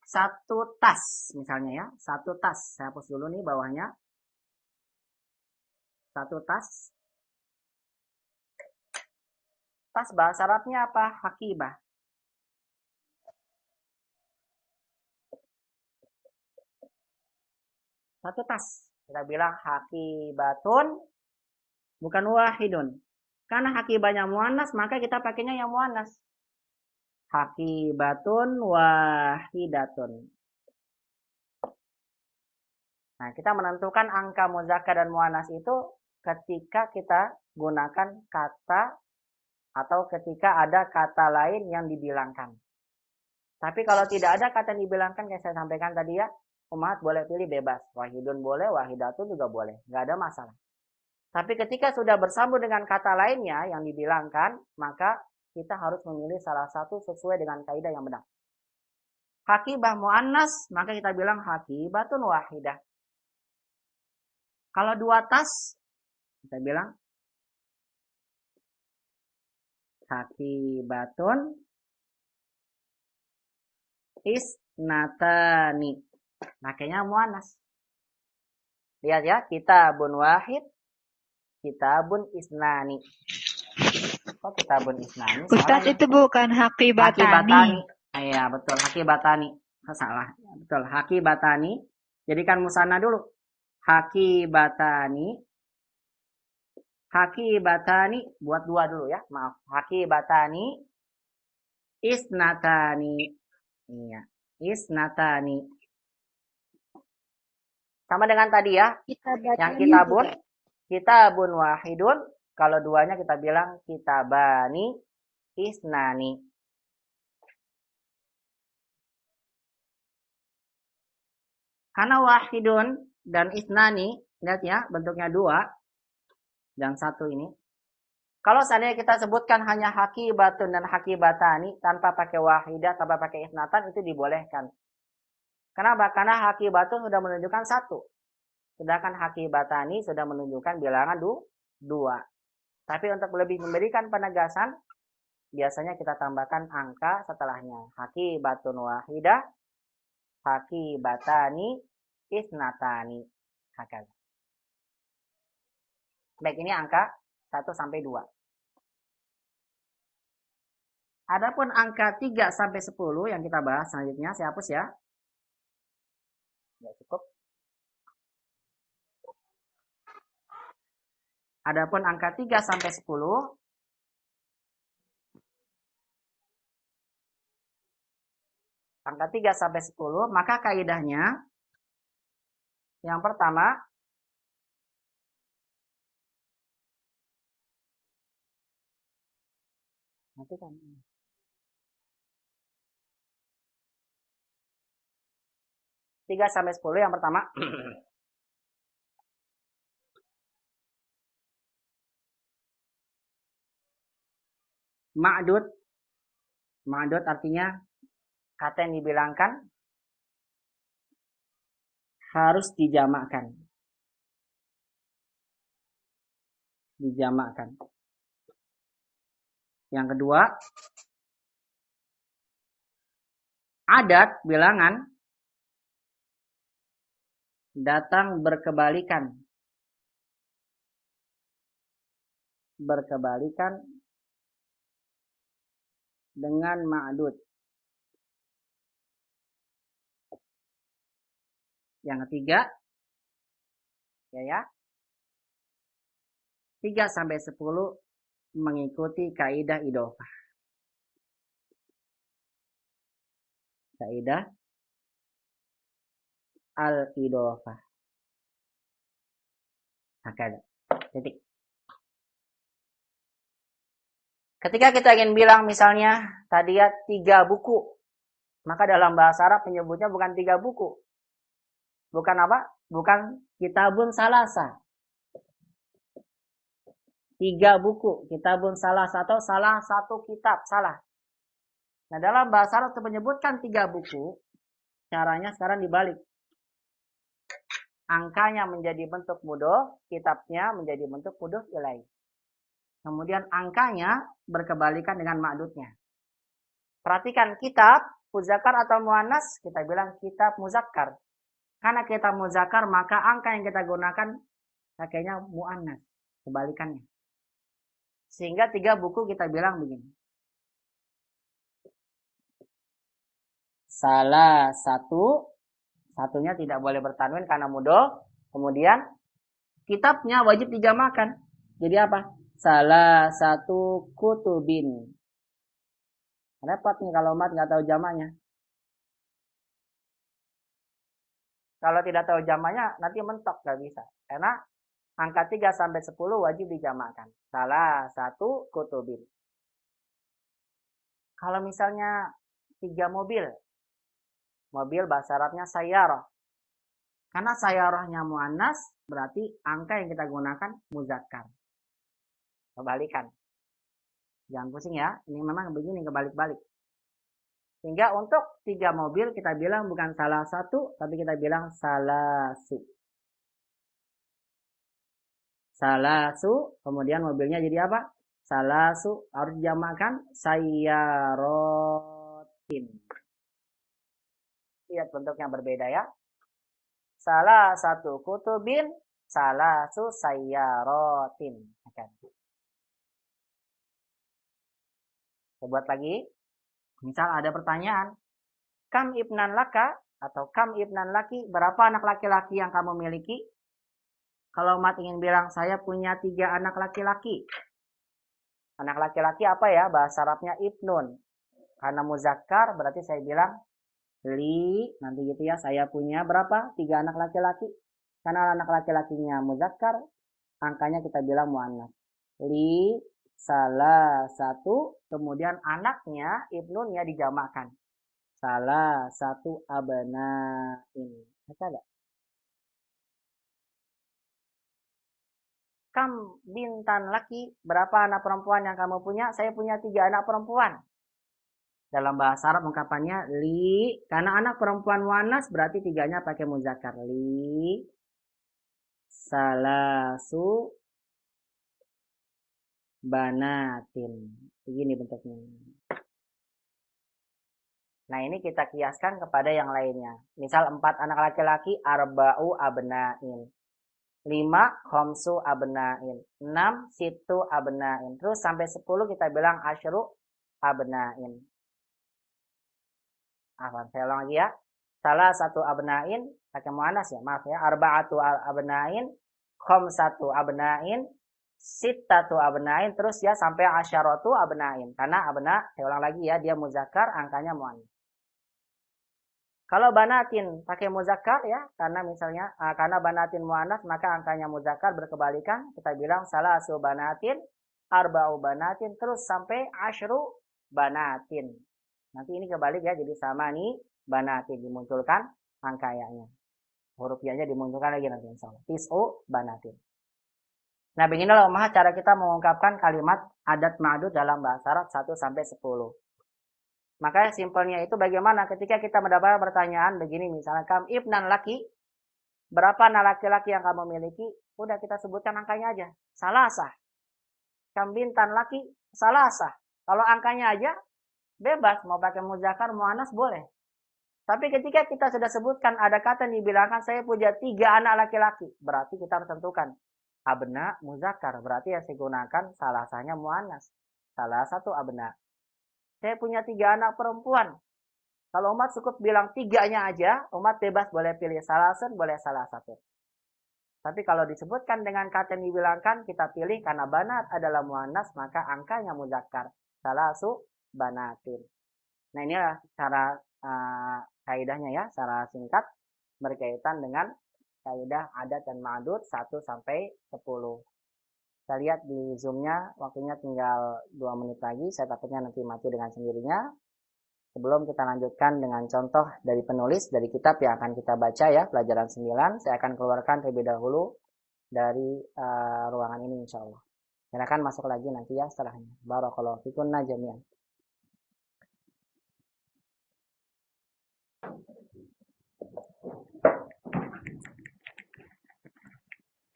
1 tas misalnya ya. 1 tas. Saya hapus dulu nih bawahnya. 1 tas. Tas bahasa Arabnya apa? Hakibah. Satu tas. Kita bilang hakibatun, bukan wahidun. Karena hakibahnya muannas, maka kita pakainya yang muannas. Hakibatun wahidatun. Nah, kita menentukan angka muzakkar dan muannas itu ketika kita gunakan kata atau ketika ada kata lain yang dibilangkan. Tapi kalau tidak ada kata yang dibilangkan, yang saya sampaikan tadi ya, umat boleh pilih bebas. Wahidun boleh, wahidatun juga boleh. Nggak ada masalah. Tapi ketika sudah bersambung dengan kata lainnya yang dibilangkan, maka kita harus memilih salah satu sesuai dengan kaidah yang benar. Hakibah muannas, maka kita bilang hakibatun wahidah. Kalau 2 tas, kita bilang hakibatun isnatani. Makanya muannas. Lihat ya, kitabun wahid, kitabun isnani. Kok kitabun isnani? Ustadz itu bukan hakibatani. Iya, betul, hakibatani. Salah. Betul, hakibatani. Jadikan musanna dulu. Hakibatani. Hakibatani, buat 2 dulu ya. Maaf. Hakibatani isnatani. Iya, isnatani. Sama dengan tadi ya. Yang kitabun wahidun. Kalau 2-nya kita bilang kitabani isnani. Karena wahidun dan isnani, lihat ya, bentuknya 2 dan 1 ini. Kalau seandainya kita sebutkan hanya hakibatun dan hakibatani tanpa pakai wahidah, tanpa pakai isnatan, itu dibolehkan. Kenapa? Karena hakibatun sudah menunjukkan satu. Sedangkan hakibatani sudah menunjukkan bilangan dua. Tapi untuk lebih memberikan penegasan, biasanya kita tambahkan angka setelahnya. Hakibatun wahidah, hakibatani, isnatani. Hakal. Baik, ini angka 1 sampai 2. Adapun angka 3 sampai 10 yang kita bahas selanjutnya, saya hapus ya. Ya, cukup. Adapun angka 3 sampai 10, angka 3 sampai 10, maka kaidahnya yang pertama, nanti kan 3 sampai 10 yang pertama ma'dud. Ma'dud artinya kata yang dibilangkan harus dijamakkan. Dijamakkan. Yang kedua, adat bilangan datang berkebalikan. Berkebalikan dengan ma'dud. Yang ketiga, ya, 3 sampai 10 mengikuti kaidah idhofah. Kaidah al-idhofah. Hakada. Titik. Ketika kita ingin bilang misalnya tadi ya 3 buku, maka dalam bahasa Arab menyebutnya bukan 3 buku. Bukan apa? Bukan kitabun salasa. 3 buku, kitabun salasa atau salah satu kitab, salah. Nah, dalam bahasa Arab untuk menyebutkan 3 buku, caranya sekarang dibalik. Angkanya menjadi bentuk mudhof, kitabnya menjadi bentuk mudhof ilaih. Kemudian angkanya berkebalikan dengan ma'dudnya. Perhatikan kitab, muzakkar atau muannas, kita bilang kitab muzakkar. Karena kitab muzakkar, maka angka yang kita gunakan pakainya muannas, kebalikannya. Sehingga 3 buku kita bilang begini. Salah satu, satunya tidak boleh bertanwin karena mudhof. Kemudian kitabnya wajib dijamakkan. Jadi apa? Salah satu kutubin. Repot nih kalau umat nggak tahu jamaknya. Kalau tidak tahu jamaknya nanti mentok, nggak bisa. Karena angka 3 sampai 10 wajib dijamakkan. Salah satu kutubin. Kalau misalnya 3 mobil. Mobil bahasa Arabnya sayyarah. Karena sayyarahnya muannas, berarti angka yang kita gunakan muzakkar. Kebalikan. Jangan pusing ya. Ini memang begini kebalik-balik. Sehingga untuk 3 mobil kita bilang bukan salah satu, tapi kita bilang salasu. Salasu, kemudian mobilnya jadi apa? Salasu, harus dijamakkan sayyarotin. Lihat bentuknya berbeda ya. Salah satu kutubin, salasu sayyarotin. Oke. Buat lagi, misal ada pertanyaan, kam ibnan laka atau kam ibnan laki, berapa anak laki-laki yang kamu miliki? Kalau umat ingin bilang, saya punya 3 anak laki-laki. Anak laki-laki apa ya? Bahasa Arabnya ibnun. Karena muzakkar, berarti saya bilang, li, nanti gitu ya, saya punya berapa? 3 anak laki-laki. Karena anak laki-lakinya muzakkar, angkanya kita bilang muannas. Li, salah satu, kemudian anaknya, ibnunnya dijamakkan. Salah satu abana ini. Baca gak? Kam bintan laki, berapa anak perempuan yang kamu punya? Saya punya 3 anak perempuan. Dalam bahasa Arab ungkapannya li, karena anak perempuan wanas berarti 3-nya pakai muzakkar. Li salasu banatin. Begini bentuknya. Nah, ini kita kiaskan kepada yang lainnya. Misal 4 anak laki-laki, arba'u abna'in. 5 khamsu abna'in. 6 situ abna'in. Terus sampai 10 kita bilang asyru abna'in. Saya ulang lagi ya. Salah satu abna'in, pakai muannas ya, maaf ya. Arba'atu abna'in, khamsatu abna'in, sittatu abna'in, terus ya sampai asyaratu abna'in. Karena abna, saya ulang lagi ya, dia muzakkar, angkanya muannas. Kalau banatin pakai muzakkar ya, karena misalnya karena banatin muannas maka angkanya muzakkar berkebalikan. Kita bilang salasu banatin, arba'u banatin, terus sampai asyru banatin. Nanti ini kebalik ya, jadi sama nih banatin dimunculkan angkanya. Huruf ya-nya dimunculkan lagi nanti insyaallah. Tis'u banatin. Nah, beginilah umumnya cara kita mengungkapkan kalimat adat ma'dud dalam bahasa Arab 1 sampai 10. Makanya simpelnya itu bagaimana ketika kita mendapat pertanyaan begini misalnya, kam ibnan laki, berapa anak laki-laki yang kamu miliki? Udah kita sebutkan angkanya aja, salasah. Kam bintan laki, salasah. Kalau angkanya aja bebas, mau pakai muzakkar, muannas boleh. Tapi ketika kita sudah sebutkan ada kata yang dibilangkan saya punya 3 anak laki-laki, berarti kita harus tentukan abna muzakkar, berarti yang saya gunakan salasahnya muannas. Salah satu abna. Saya punya 3 anak perempuan. Kalau umat cukup bilang 3-nya aja, umat bebas boleh pilih salasun, boleh salah satu. Tapi kalau disebutkan dengan kata yang dibilangkan, kita pilih karena banat adalah muannas, maka angkanya muzakkar. Salasu banatin. Nah, inilah cara kaidahnya ya, secara singkat berkaitan dengan kaidah adat dan ma'dud 1 sampai 10. Kita lihat di Zoom-nya, waktunya tinggal 2 menit lagi. Saya takutnya nanti mati dengan sendirinya. Sebelum kita lanjutkan dengan contoh dari penulis, dari kitab yang akan kita baca ya, pelajaran 9. Saya akan keluarkan terlebih dahulu dari ruangan ini insya Allah. Silakan masuk lagi nanti ya setelahnya. Barakallahu fikunna jami'an.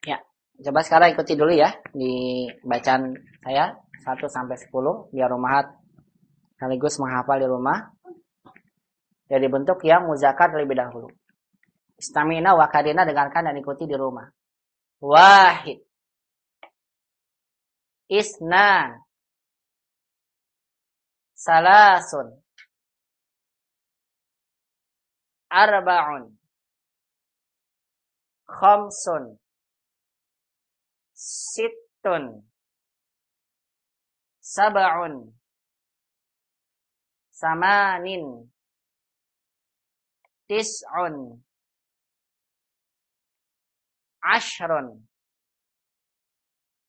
Ya. Coba sekarang ikuti dulu ya di bacaan saya 1 sampai 10 biar rumahat sekaligus menghafal di rumah. Jadi bentuk yang muzakkar terlebih dahulu. Istamina wa kadina, dengarkan dan ikuti di rumah. Wahid, isnan, salasun, arba'un, khamsun, sittun, sab'un, samanin, tis'un, ashrun.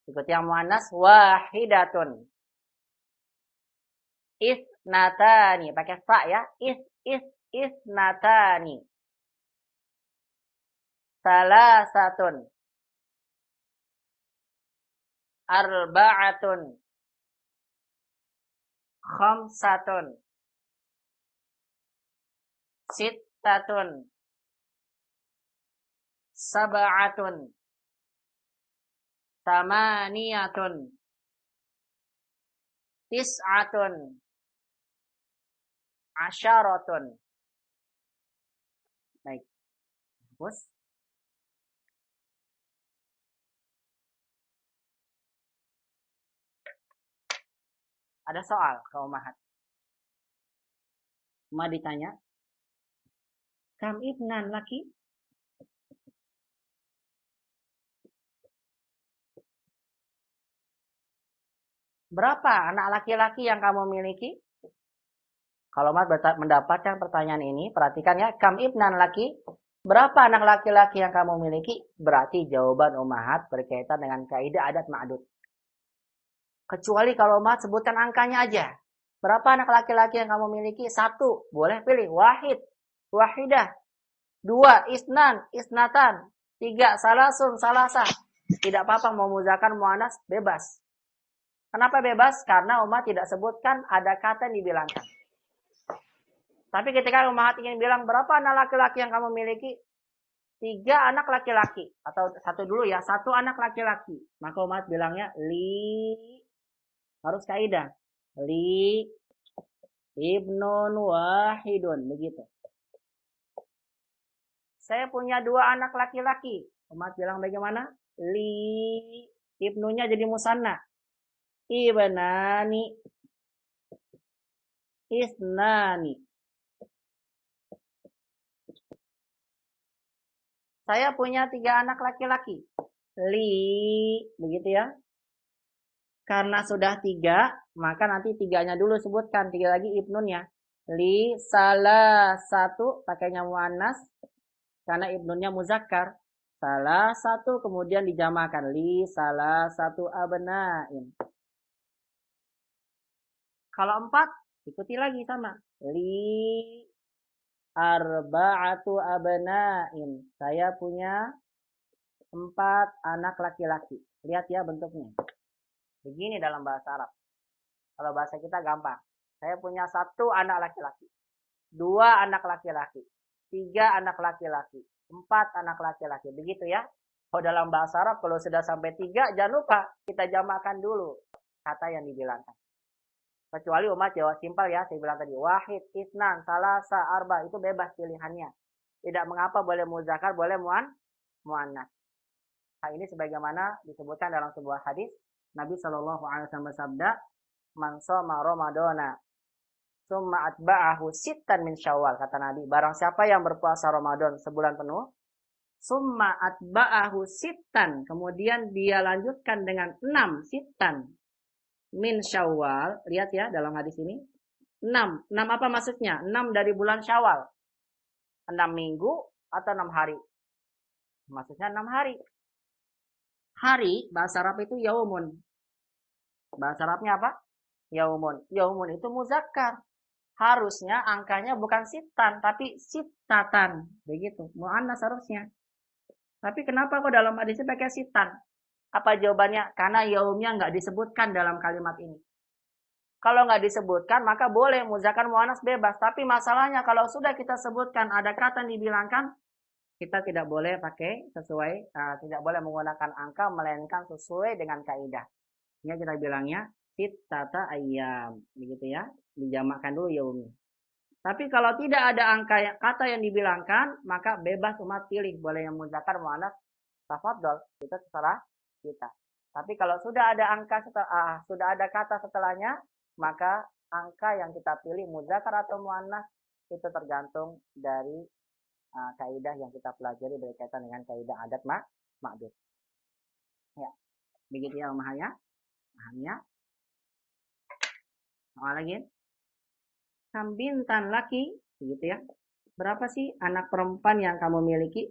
Ikuti yang muannas, wahidatun, ithnatani, pakai fa ya, ithnatani, salasatun, arba'atun, khamsatun, sittatun, sab'atun, samaniyatun, tis'atun, asyaratun. Baik. Bos. Ada soal ke Umahat. Uma ditanya, kam ibnan laki? Berapa anak laki-laki yang kamu miliki? Kalau Umat mendapatkan pertanyaan ini, perhatikan ya, kam ibnan laki? Berapa anak laki-laki yang kamu miliki? Berarti jawaban Umahat berkaitan dengan kaidah adat ma'dud. Kecuali kalau Umat sebutkan angkanya aja. Berapa anak laki-laki yang kamu miliki? 1, boleh pilih. Wahid, wahidah. 2, isnan, isnatan. 3, salasun, salasah. Tidak apa-apa mau muzakkar muannas bebas. Kenapa bebas? Karena umat tidak sebutkan ada kata yang dibilangkan. Tapi ketika umat ingin bilang berapa anak laki-laki yang kamu miliki? 3 anak laki-laki. Atau 1 dulu ya, 1 anak laki-laki. Maka umat bilangnya li. Harus kaidah. Li ibnun wahidun. Begitu. Saya punya 2 anak laki-laki. Umat bilang bagaimana? Li. Ibnunya jadi musanna. Ibnani. Isnani. Saya punya 3 anak laki-laki. Li. Begitu ya. Karena sudah 3, maka nanti 3-nya dulu sebutkan. 3 lagi ibnunnya. Li salah 1 pakainya muannas. Karena ibnunnya muzakkar. Salah 1 kemudian dijamakan. Li salah 1 abna'in. Kalau 4, ikuti lagi sama. Li arba'atu abna'in. Saya punya 4 anak laki-laki. Lihat ya bentuknya. Begini dalam bahasa Arab. Kalau bahasa kita gampang. Saya punya 1 anak laki-laki. 2 anak laki-laki. 3 anak laki-laki. 4 anak laki-laki. Begitu ya. Kalau dalam bahasa Arab kalau sudah sampai 3, jangan lupa kita jamakkan dulu kata yang dibilangkan. Kecuali umat Jawa simpel ya, saya bilang tadi. Wahid, isnan, salasa, arba. Itu bebas pilihannya. Tidak mengapa boleh muzakkar, boleh muannas. Nah, ini sebagaimana disebutkan dalam sebuah hadis. Nabi SAW bersabda, Man shoma Ramadana, summa atba'ahu sittan min Syawal. Kata Nabi, barang siapa yang berpuasa Ramadan sebulan penuh, summa atba'ahu sittan. Kemudian dia lanjutkan dengan 6 sittan. Min Syawal, lihat ya dalam hadis ini. 6 apa maksudnya? 6 dari bulan Syawal. 6 minggu atau 6 hari? Maksudnya 6 hari. Hari, bahasa Arab itu yaumun. Bahasa Arabnya apa? Yaumun. Yaumun itu muzakkar. Harusnya angkanya bukan sitan, tapi sitatan. Begitu, muannas harusnya. Tapi kenapa kok dalam hadisnya pakai sitan? Apa jawabannya? Karena yaumnya nggak disebutkan dalam kalimat ini. Kalau nggak disebutkan, maka boleh muzakkar muannas bebas. Tapi masalahnya kalau sudah kita sebutkan ada kata yang dibilangkan, kita tidak boleh pakai sesuai, tidak boleh menggunakan angka, melainkan sesuai dengan kaidah. Ini kita bilangnya sittata ayyam, begitu ya. Dijamakkan dulu yaumi. Tapi kalau tidak ada angka kata yang dibilangkan, maka bebas umat pilih. Boleh yang muzakkar muannas, tafadhol. Itu terserah kita. Tapi kalau sudah ada angka sudah ada kata setelahnya, maka angka yang kita pilih muzakkar atau muannas itu tergantung dari kaidah yang kita pelajari berkaitan dengan kaidah adat ma'dud. Ya, begitu ya pemahamnya. Sama lagi. Bintan laki, begitu ya. Berapa sih anak perempuan yang kamu miliki?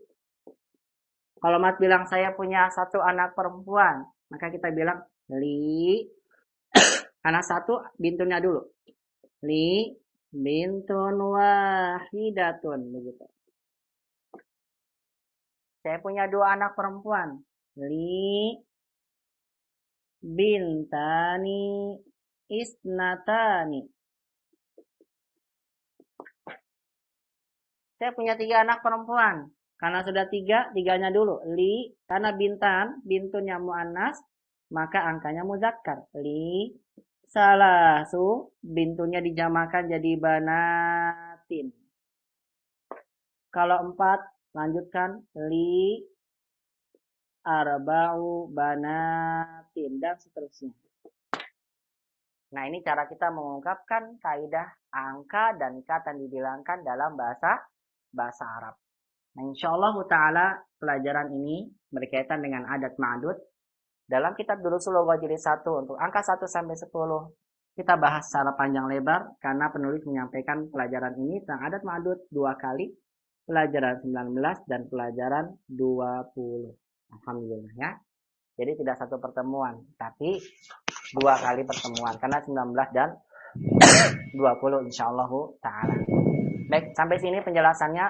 Kalau mat bilang saya punya 1 anak perempuan, maka kita bilang li. Anak 1 bintunnya dulu. Li bintun wahidatun, begitu. Saya punya 2 anak perempuan. Li bintani isnatani. Saya punya 3 anak perempuan. Karena sudah 3, 3-nya dulu. Li, karena bintunnya muannas, maka angkanya muzakkar. Li salasu, bintunnya dijamakan jadi banatin. Kalau 4, lanjutkan li arba'u banatin dan seterusnya. Nah, ini cara kita mengungkapkan kaidah angka dan kata yang dibilangkan dalam bahasa Arab. Nah, insyaallah ta'ala pelajaran ini berkaitan dengan adat ma'dud. Dalam kitab Durusul Lughah jilid 1 untuk angka 1 sampai 10 kita bahas secara panjang lebar karena penulis menyampaikan pelajaran ini tentang adat ma'dud 2 kali, pelajaran 19 dan pelajaran 20. Alhamdulillah ya. Jadi tidak 1 pertemuan, tapi 2 kali pertemuan karena 19 dan 20 insyaallah ta'ala. Baik, sampai sini penjelasannya.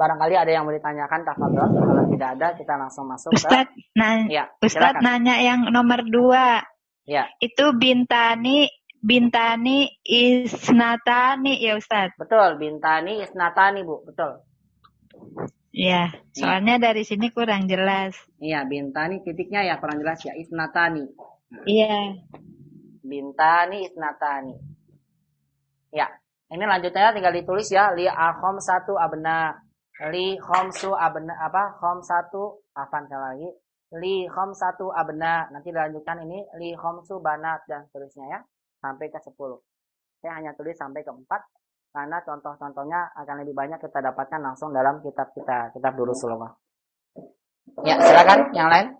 Barangkali ada yang mau ditanyakan, tafadhol. Kalau tidak ada, kita langsung masuk Ustadz, Ya, Ustadz silakan. nanya yang nomor 2. Ya, Itu bintani isnatani ya Ustadz? betul. Bintani isnatani, Bu. Betul. Iya, soalnya dari sini kurang jelas. Iya, bintani titiknya ya kurang jelas ya. Isnatani. Iya. Bintani isnatani. Ya, ini lanjutnya tinggal ditulis ya. Li al-khamsatu abna. Li khamsu abna apa? Khamsatu afan sekali lagi. Li khamsatu abna. Nanti dilanjutkan ini li khamsu banat dan seterusnya ya. Sampai ke 10. Saya hanya tulis sampai ke 4 karena contoh-contohnya akan lebih banyak kita dapatkan langsung dalam kitab kita, kitab Durusulullah. Ya, silakan yang lain.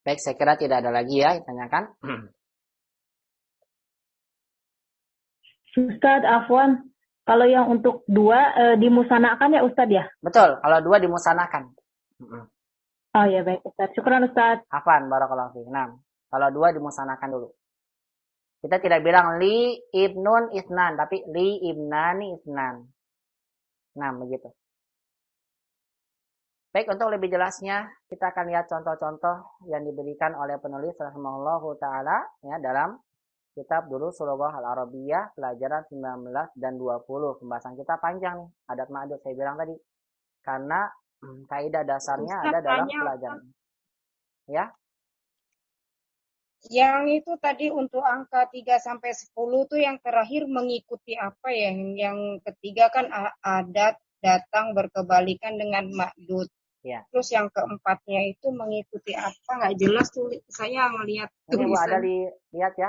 Baik, saya kira tidak ada lagi ya ditanyakan. Ustadz, afwan, kalau yang untuk 2 dimusanakan ya Ustadz ya? Betul, kalau 2 dimusanakan. Oh ya baik Ustadz, syukran Ustadz. Hafan, barakallahu fiik. Nah, kalau 2 dimusanakan dulu. Kita tidak bilang li ibnun isnan, tapi li ibnani isnan. Nah, begitu. Baik, untuk lebih jelasnya, kita akan lihat contoh-contoh yang diberikan oleh penulis rahimahullahu ta'ala ya, dalam kitab Durusulullah Al-Arabiyah, pelajaran 19 dan 20. Pembahasan kita panjang nih, adat ma'adud saya bilang tadi. Karena kaidah dasarnya Ustaz, ada dalam tanya, pelajaran. Ya, yang itu tadi untuk angka 3 sampai 10 tuh yang terakhir mengikuti apa ya? Yang ketiga kan adat datang berkebalikan dengan ma'dud. ya. Terus yang keempatnya itu mengikuti apa? Nggak jelas tuh. Saya ngelihat Ini Bu ada tulisan. lihat ya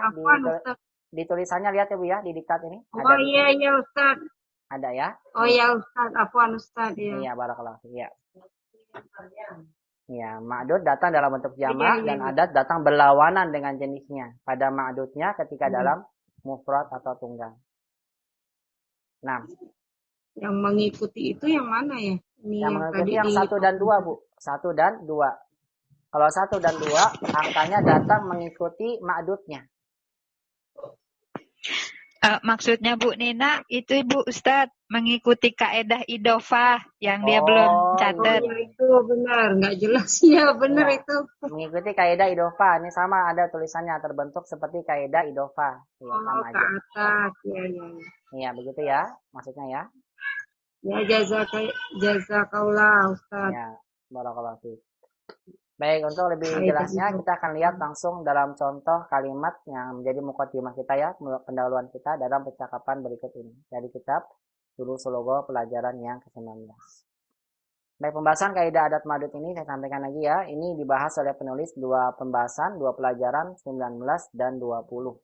di tulisannya, lihat ya Bu ya di diktat ini. Oh Ada iya Ustaz. Ada ya? Oh ya Ustaz, afwan Ustaz ya. Iya, barakallahu fiik. Ya. Ya, ma'dud datang dalam bentuk jamak dan adat datang berlawanan dengan jenisnya. Pada ma'dudnya ketika dalam mufrad atau tunggal. Nah, yang mengikuti itu yang mana ya? Ini yang mengikuti yang 1 dan 2, Bu. 1 dan 2. Kalau 1 dan 2, angkanya datang mengikuti ma'dudnya. Maksudnya Bu Nina itu Ibu Ustadz mengikuti kaedah idofah yang dia belum catat. Oh, itu benar, nggak jelas ya, benar ya, itu. Mengikuti kaedah idofah, ini sama ada tulisannya terbentuk seperti kaedah idofah. Ya, sama ke aja. atas, ya. Iya, begitu ya, maksudnya ya. Ya, jazakallah Ustaz. Ya, barakallahu fiik. Baik, untuk lebih jelasnya kita akan lihat langsung dalam contoh kalimat yang menjadi mukadimah kita ya, pendahuluan kita dalam percakapan berikut ini. Dari kitab Durusulullah pelajaran yang ke-19. Baik, pembahasan kaidah adat ma'dud ini saya sampaikan lagi ya. Ini dibahas oleh penulis 2 pembahasan, 2 pelajaran 19 dan 20.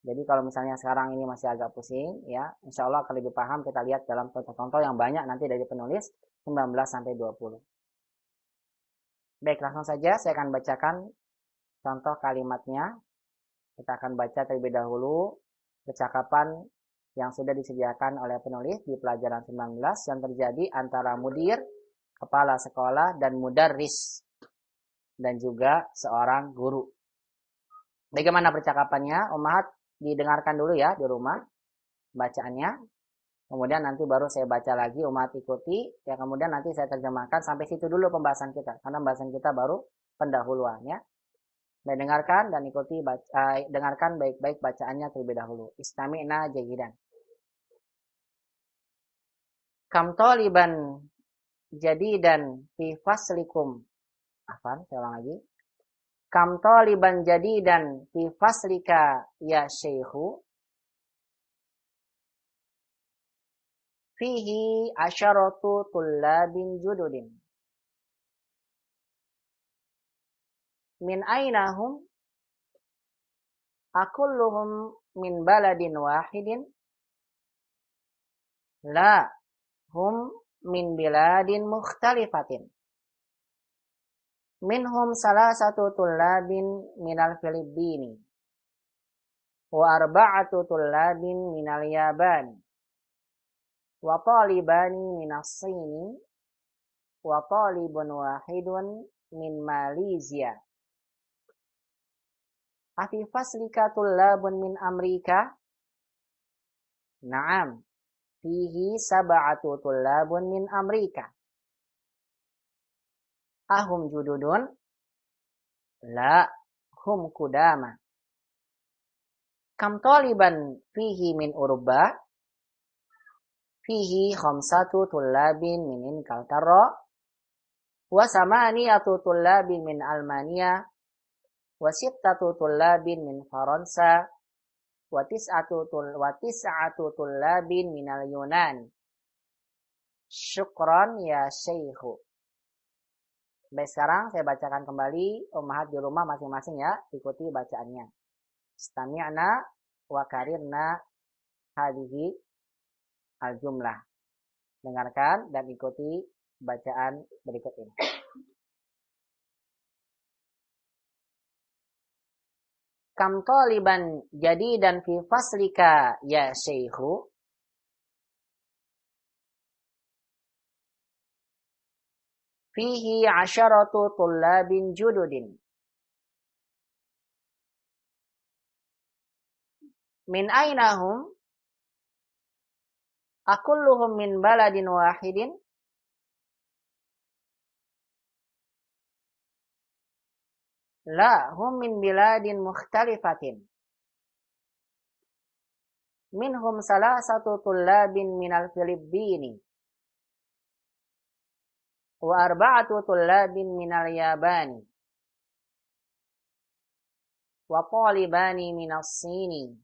Jadi kalau misalnya sekarang ini masih agak pusing ya, insya Allah akan lebih paham kita lihat dalam contoh-contoh yang banyak nanti dari penulis 19 sampai 20. Baik, langsung saja saya akan bacakan contoh kalimatnya. Kita akan baca terlebih dahulu percakapan yang sudah disediakan oleh penulis di pelajaran 19 yang terjadi antara mudir, kepala sekolah, dan mudarris, dan juga seorang guru. Bagaimana percakapannya? Ummahat didengarkan dulu ya di rumah bacaannya. Kemudian nanti baru saya baca lagi, umat ikuti. Ya, kemudian nanti saya terjemahkan sampai situ dulu pembahasan kita. Karena pembahasan kita baru pendahuluan ya. Dan dengarkan dan ikuti, dengarkan baik-baik bacaannya terlebih dahulu. Istami'na jahidan. Kam taliban jadidan fi faslikum. Afan, saya ulang lagi. Kam taliban jadidan fi faslika ya syekhu. Fihi asyaratu tullabin jududin. Min ainahum? Akulluhum min baladin wahidin? La, hum min biladin mukhtalifatin. Minhum salasatu tullabin minal Filipini. Wa arba'atu tullabin minal Yabani. Wa talibani minas Sini wa talibun wahidun min Malaysia. Afi faslika tullabun min Amrika? Naam. Fihi sab'atu tullabun min Amrika. Ahum jududun? La, hum kudama. Kam taliban fihi min Urba? Fihi khamsatu tullabin min Inkaltara. Wa samaniyatu tullabin min Almania. Wa sittatu tullabin min Faransa. Wa tis'atu tullabin min al-Yunani. Syukran ya Syekhu. Baik, sekarang saya bacakan kembali. Ummahat di rumah masing-masing ya, ikuti bacaannya. Istami'na wa karirna hadhihi al-jumlah. Dengarkan dan ikuti bacaan berikut ini. Kam taliban jadidan fi faslika ya Syekhu? Fihi 'asharatu tullabin jududin. Min aina hum? Akulluhum min baladin wahidin? La, hum min biladin mukhtalifatin. Minhum salasatu tullabin minal Filippini. Wa arba'atu tullabin minal Yabani. Wa talibani minas Sini.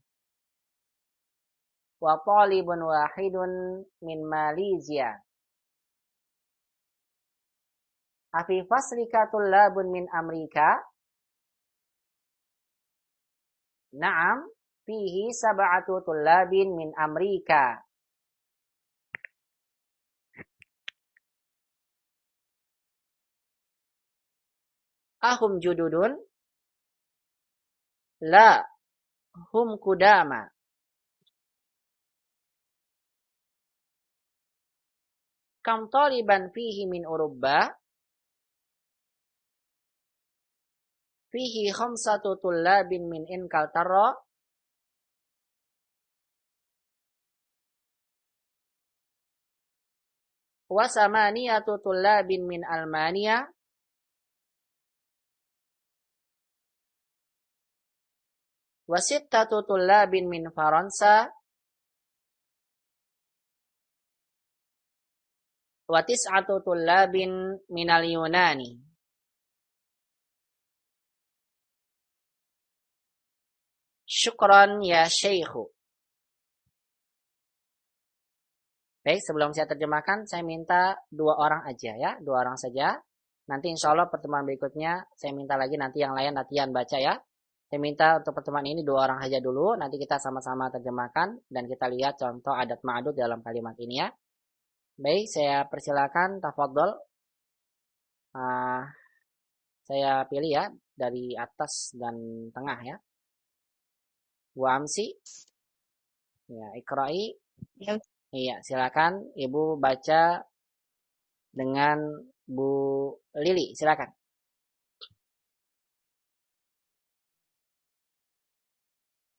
Wa talibun wahidun min Malaysia. Afi faslika tullabun min Amrika? Naam, fihi sab'atu tullabin min Amrika. Ahum jududun? La, hum kudama. Kam taliban fihi min Urba? Fihi khamsatu tullabin min Inkaltara. Wa samaniyatu tullabin min Almania. Wa sittatu tullabin min Faransa. Wa tis'atu tullabin min al-Yunani. Syukran ya Syekhu. Baik, sebelum saya terjemahkan, saya minta 2 orang aja ya, 2 orang saja. Nanti insya Allah pertemuan berikutnya, saya minta lagi nanti yang lain latihan baca ya. Saya minta untuk pertemuan ini 2 orang saja dulu, nanti kita sama-sama terjemahkan dan kita lihat contoh adat ma'adud dalam kalimat ini ya. Baik, saya persilakan, tafadhol. Saya pilih ya, dari atas dan tengah ya. Bu Amsi. Ya, Iqra'i. Ya, Iya, silakan Ibu baca dengan Bu Lili, silakan.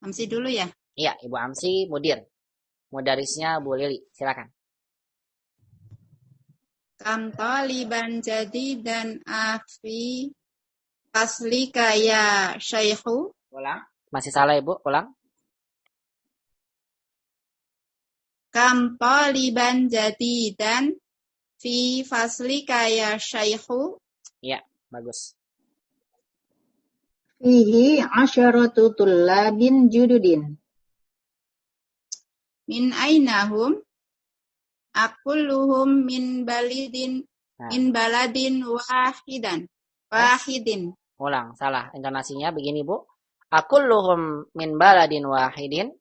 Amsi dulu ya. Iya, Ibu Amsi, mudir. Mudarisnya Bu Lili, silakan. Kam taliban jadi dan afi faslika ya Syekhu. Ulang. Masih salah Ibu, ulang. Kam taliban jadi dan fi faslika ya Syekhu. Iya, bagus. Fihi 'asharatu tullabin jududin. Min ainahum? Akulluhum min baladin wahidin. Ulang, salah. Intonasinya begini Bu. Akulluhum min baladin wahidin.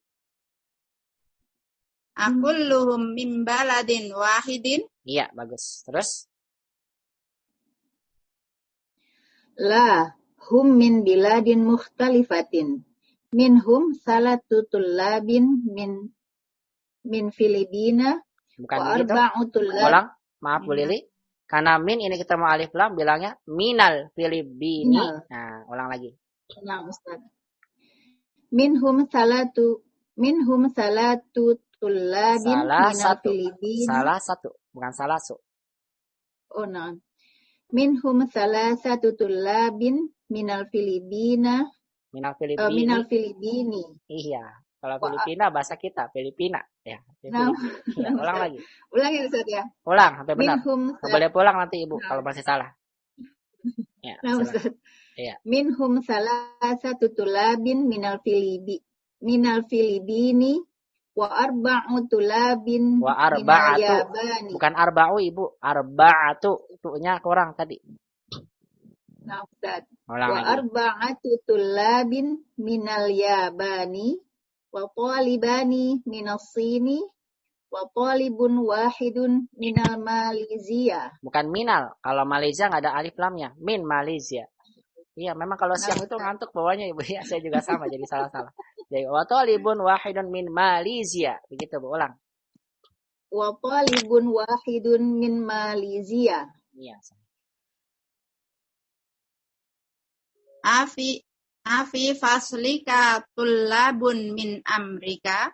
Akulluhum min baladin wahidin. Iya, bagus. Terus? La, hum min biladin mukhtalifatin. Minhum salatu tullabin min Filipina. Bukan Wa begitu. arba'u tullab. Ulang. Maaf Bu Lili. Karena min ini kita mau alif lam, bilangnya minal Filipini. Minal. Nah, ulang lagi. Nah, Ustaz. minhum salatu tullabin minal Filipina. Salah satu, bukan salasu. Oh, nah. Minhum salasatu tullabin minal Filipina. Minal Minal Filipini. Filipini. Iya. Kalau Filipina bahasa kita Filipina ya. Nah, Ya, ulang lagi. Ulang ya Ustaz ya. Ulang sampai benar. Minhum Nggak boleh pulang nanti Ibu kalau masih salah. Ya, Nah, silakan. Ustaz. Iya. Minhum salasatu tulabin minal Filipini wa arba'u tulabin Wa minal arba'atu. Yabani. Bukan arba'u Ibu, arba'atu. Tu-nya kurang tadi. Nah, Ustaz. Ulang Wa lagi. arba'atu tulabin minal Yabani wa talibani minas Sini wa talibun wahidun minal Malaysia. Bukan minal. Kalau Malaysia nggak ada alif lamnya. Min Malaysia. Iya, memang kalau siang itu ngantuk bawahnya Ibu. Ya, saya juga sama jadi salah-salah. Jadi wa talibun wahidun min Malaysia. Begitu Bu, ulang. Wa talibun wahidun min Malaysia. Iya. Afi faslika tullabun min Amrika.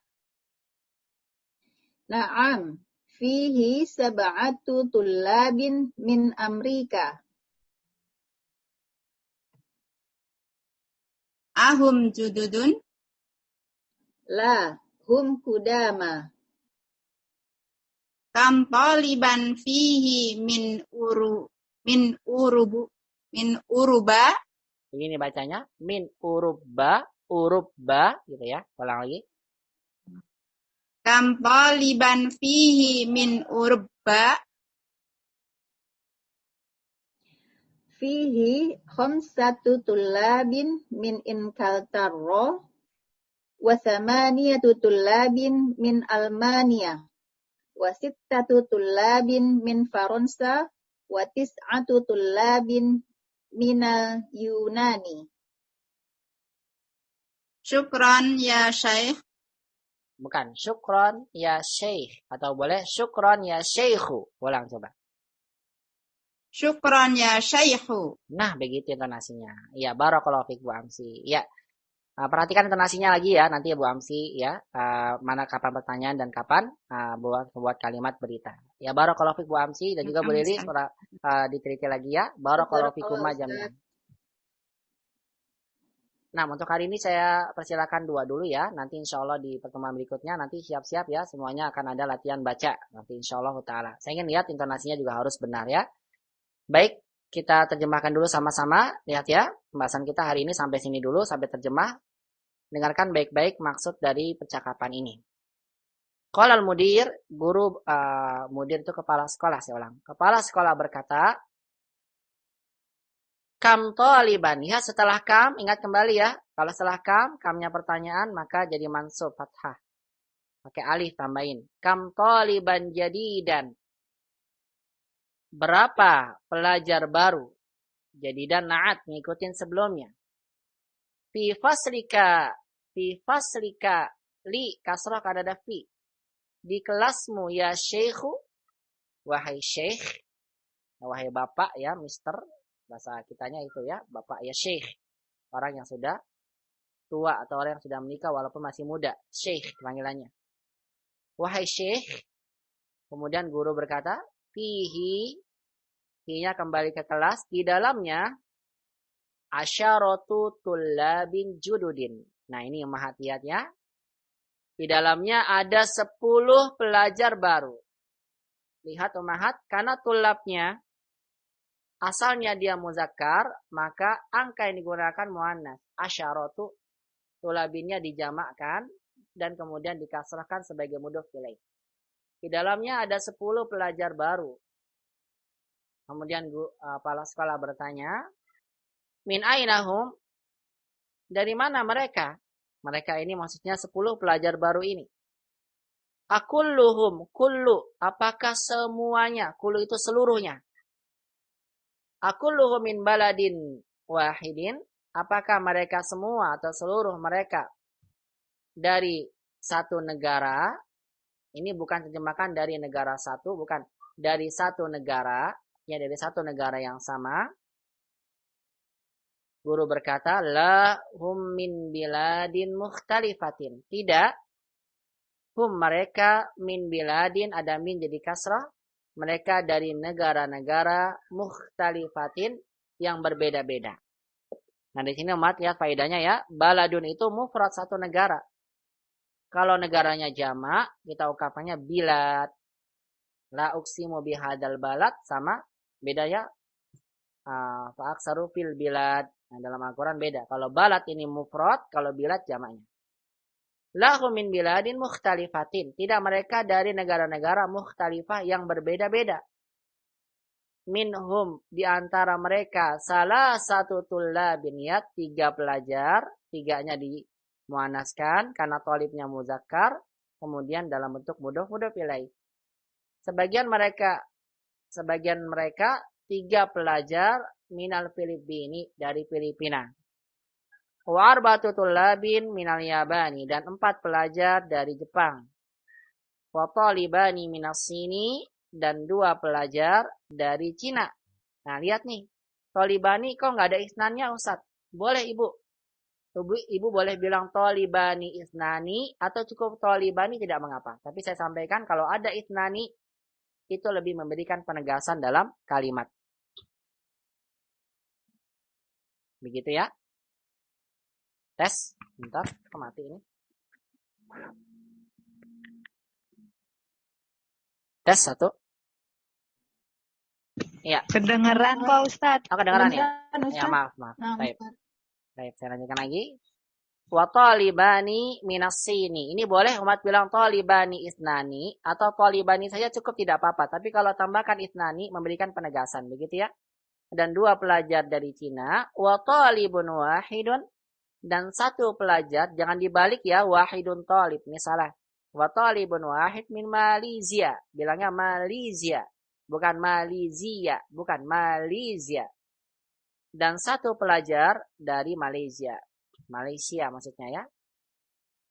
Na'am, fihi sab'atu tullabin min Amrika. Ahum jududun. La, hum kudama. Kam taliban fihi min uruba. Begini bacanya, min urubba gitu ya. Ulang lagi. Kam taliban fihi min urubba. Fihi khamsatu tullabin min Inkaltarro wa thamaniyatu tullabin min Almania wa sittatu tullabin min Faransa wa tis'atu tullabin minal Yunani. Syukran ya Syekh. Bukan, syukron ya syekh. Atau boleh syukron ya syekhu. Ulang coba. Syukran ya Syekhu. Nah, begitu intonasinya. Ya, barakallahu fiik Bu Amsi. Ya, perhatikan intonasinya lagi ya nanti ya Bu Amsi ya. Mana kapan pertanyaan dan kapan buat kalimat berita. Ya, barakallahu fiik Bu Amsi dan juga Bu Lilis diteliti lagi ya. Barakallahu fiikum jami'an. Nah, untuk hari ini saya persilakan dua dulu ya. Nanti insya Allah di pertemuan berikutnya nanti siap-siap ya. Semuanya akan ada latihan baca. Nanti insya Allah ta'ala. Saya ingin lihat intonasinya juga harus benar ya. Baik, kita terjemahkan dulu sama-sama. Lihat ya, pembahasan kita hari ini sampai sini dulu, sampai terjemah. Dengarkan baik-baik maksud dari percakapan ini. Qala al-mudir, guru mudir itu kepala sekolah, saya ulang. Kepala sekolah berkata, kam taliban. Ya, setelah kam, ingat kembali ya. Kalau setelah kam, kamnya pertanyaan, maka jadi mansub, fathah. Pakai alif tambahin. Kam taliban jadidan. Berapa pelajar baru? Jadidan na'at, ngikutin sebelumnya. Fi faslika, li, kasrah kada fi. Di kelasmu ya syekhu, wahai syekh, wahai bapak ya, mister. Bahasa kitanya itu ya, bapak ya syekh. Orang yang sudah tua atau orang yang sudah menikah walaupun masih muda. Syekh panggilannya. Wahai syekh. Kemudian guru berkata, fihi-nya kembali ke kelas. Di dalamnya, asyaratu tullabin jududin. Nah ini yang hati-hatinya. Di dalamnya ada 10 pelajar baru. Lihat umahat, karena tulabnya asalnya dia muzakkar, maka angka yang digunakan muannas. Asyaratu, tulabinnya dijamakkan dan kemudian dikasrahkan sebagai mudhof ilaih. Di dalamnya ada 10 pelajar baru. Kemudian kepala sekolah bertanya, min ainahum? Dari mana mereka? Mereka ini maksudnya 10 pelajar baru ini. Akulluhum, kullu, apakah semuanya? Kullu itu seluruhnya. Akulluhum min baladin wahidin, apakah mereka semua atau seluruh mereka dari satu negara? Ini bukan terjemahkan dari negara satu, bukan dari satu negara, ya dari satu negara yang sama. Guru berkata, la hum min biladin mukhtalifatin. Tidak. Hum mereka min biladin, ada min jadi kasrah. Mereka dari negara-negara mukhtalifatin yang berbeda-beda. Nah di sini umat lihat faedahnya ya. Baladun itu mufrad satu negara. Kalau negaranya jamak, kita ungkapannya bilad. La uqsimu bihadal balad sama beda ya. Fa'aksaru fil bilad. Nah, dalam Al-Quran beda. Kalau balad ini mufrad, kalau bilad jamaknya. Lahum min biladin mukhtalifatin. Tidak mereka dari negara-negara mukhtalifah yang berbeda-beda. Minhum di antara mereka salah satu tullabin ya, 3 pelajar, 3-nya dimuannaskan karena thalibnya muzakkar, kemudian dalam bentuk mudhof ilaih. Sebagian mereka 3 pelajar minal Filipini dari Filipina. Wa arba'atu tullabin minal Yabani dan 4 pelajar dari Jepang. Wa talibani minas Sini dan 2 pelajar dari Cina. Nah, lihat nih. Talibani kok nggak ada isnannya, Ustaz? Boleh, Ibu. Ibu boleh bilang talibani isnani atau cukup talibani tidak mengapa. Tapi saya sampaikan kalau ada isnani itu lebih memberikan penegasan dalam kalimat. Begitu ya. Tes. Bentar, kok mati ini. Tes 1. Iya. Kedengeran kok Ustadz. Oh, kedengeran ya? Ya, maaf. Baik, saya lanjutkan lagi. Wa talibani minas Sini. Ini boleh umat bilang talibani isnani atau talibani saja cukup tidak apa-apa. Tapi kalau tambahkan isnani memberikan penegasan, begitu ya. Dan 2 pelajar dari Cina. Wa talibun wahidun. Dan 1 pelajar, jangan dibalik ya, wahidun talib. Ini salah. Wa talibun wahid min Malaysia. Bilangnya Malaysia. Bukan Malaysia. Bukan Malaysia. Dan 1 pelajar dari Malaysia. Malaysia maksudnya ya.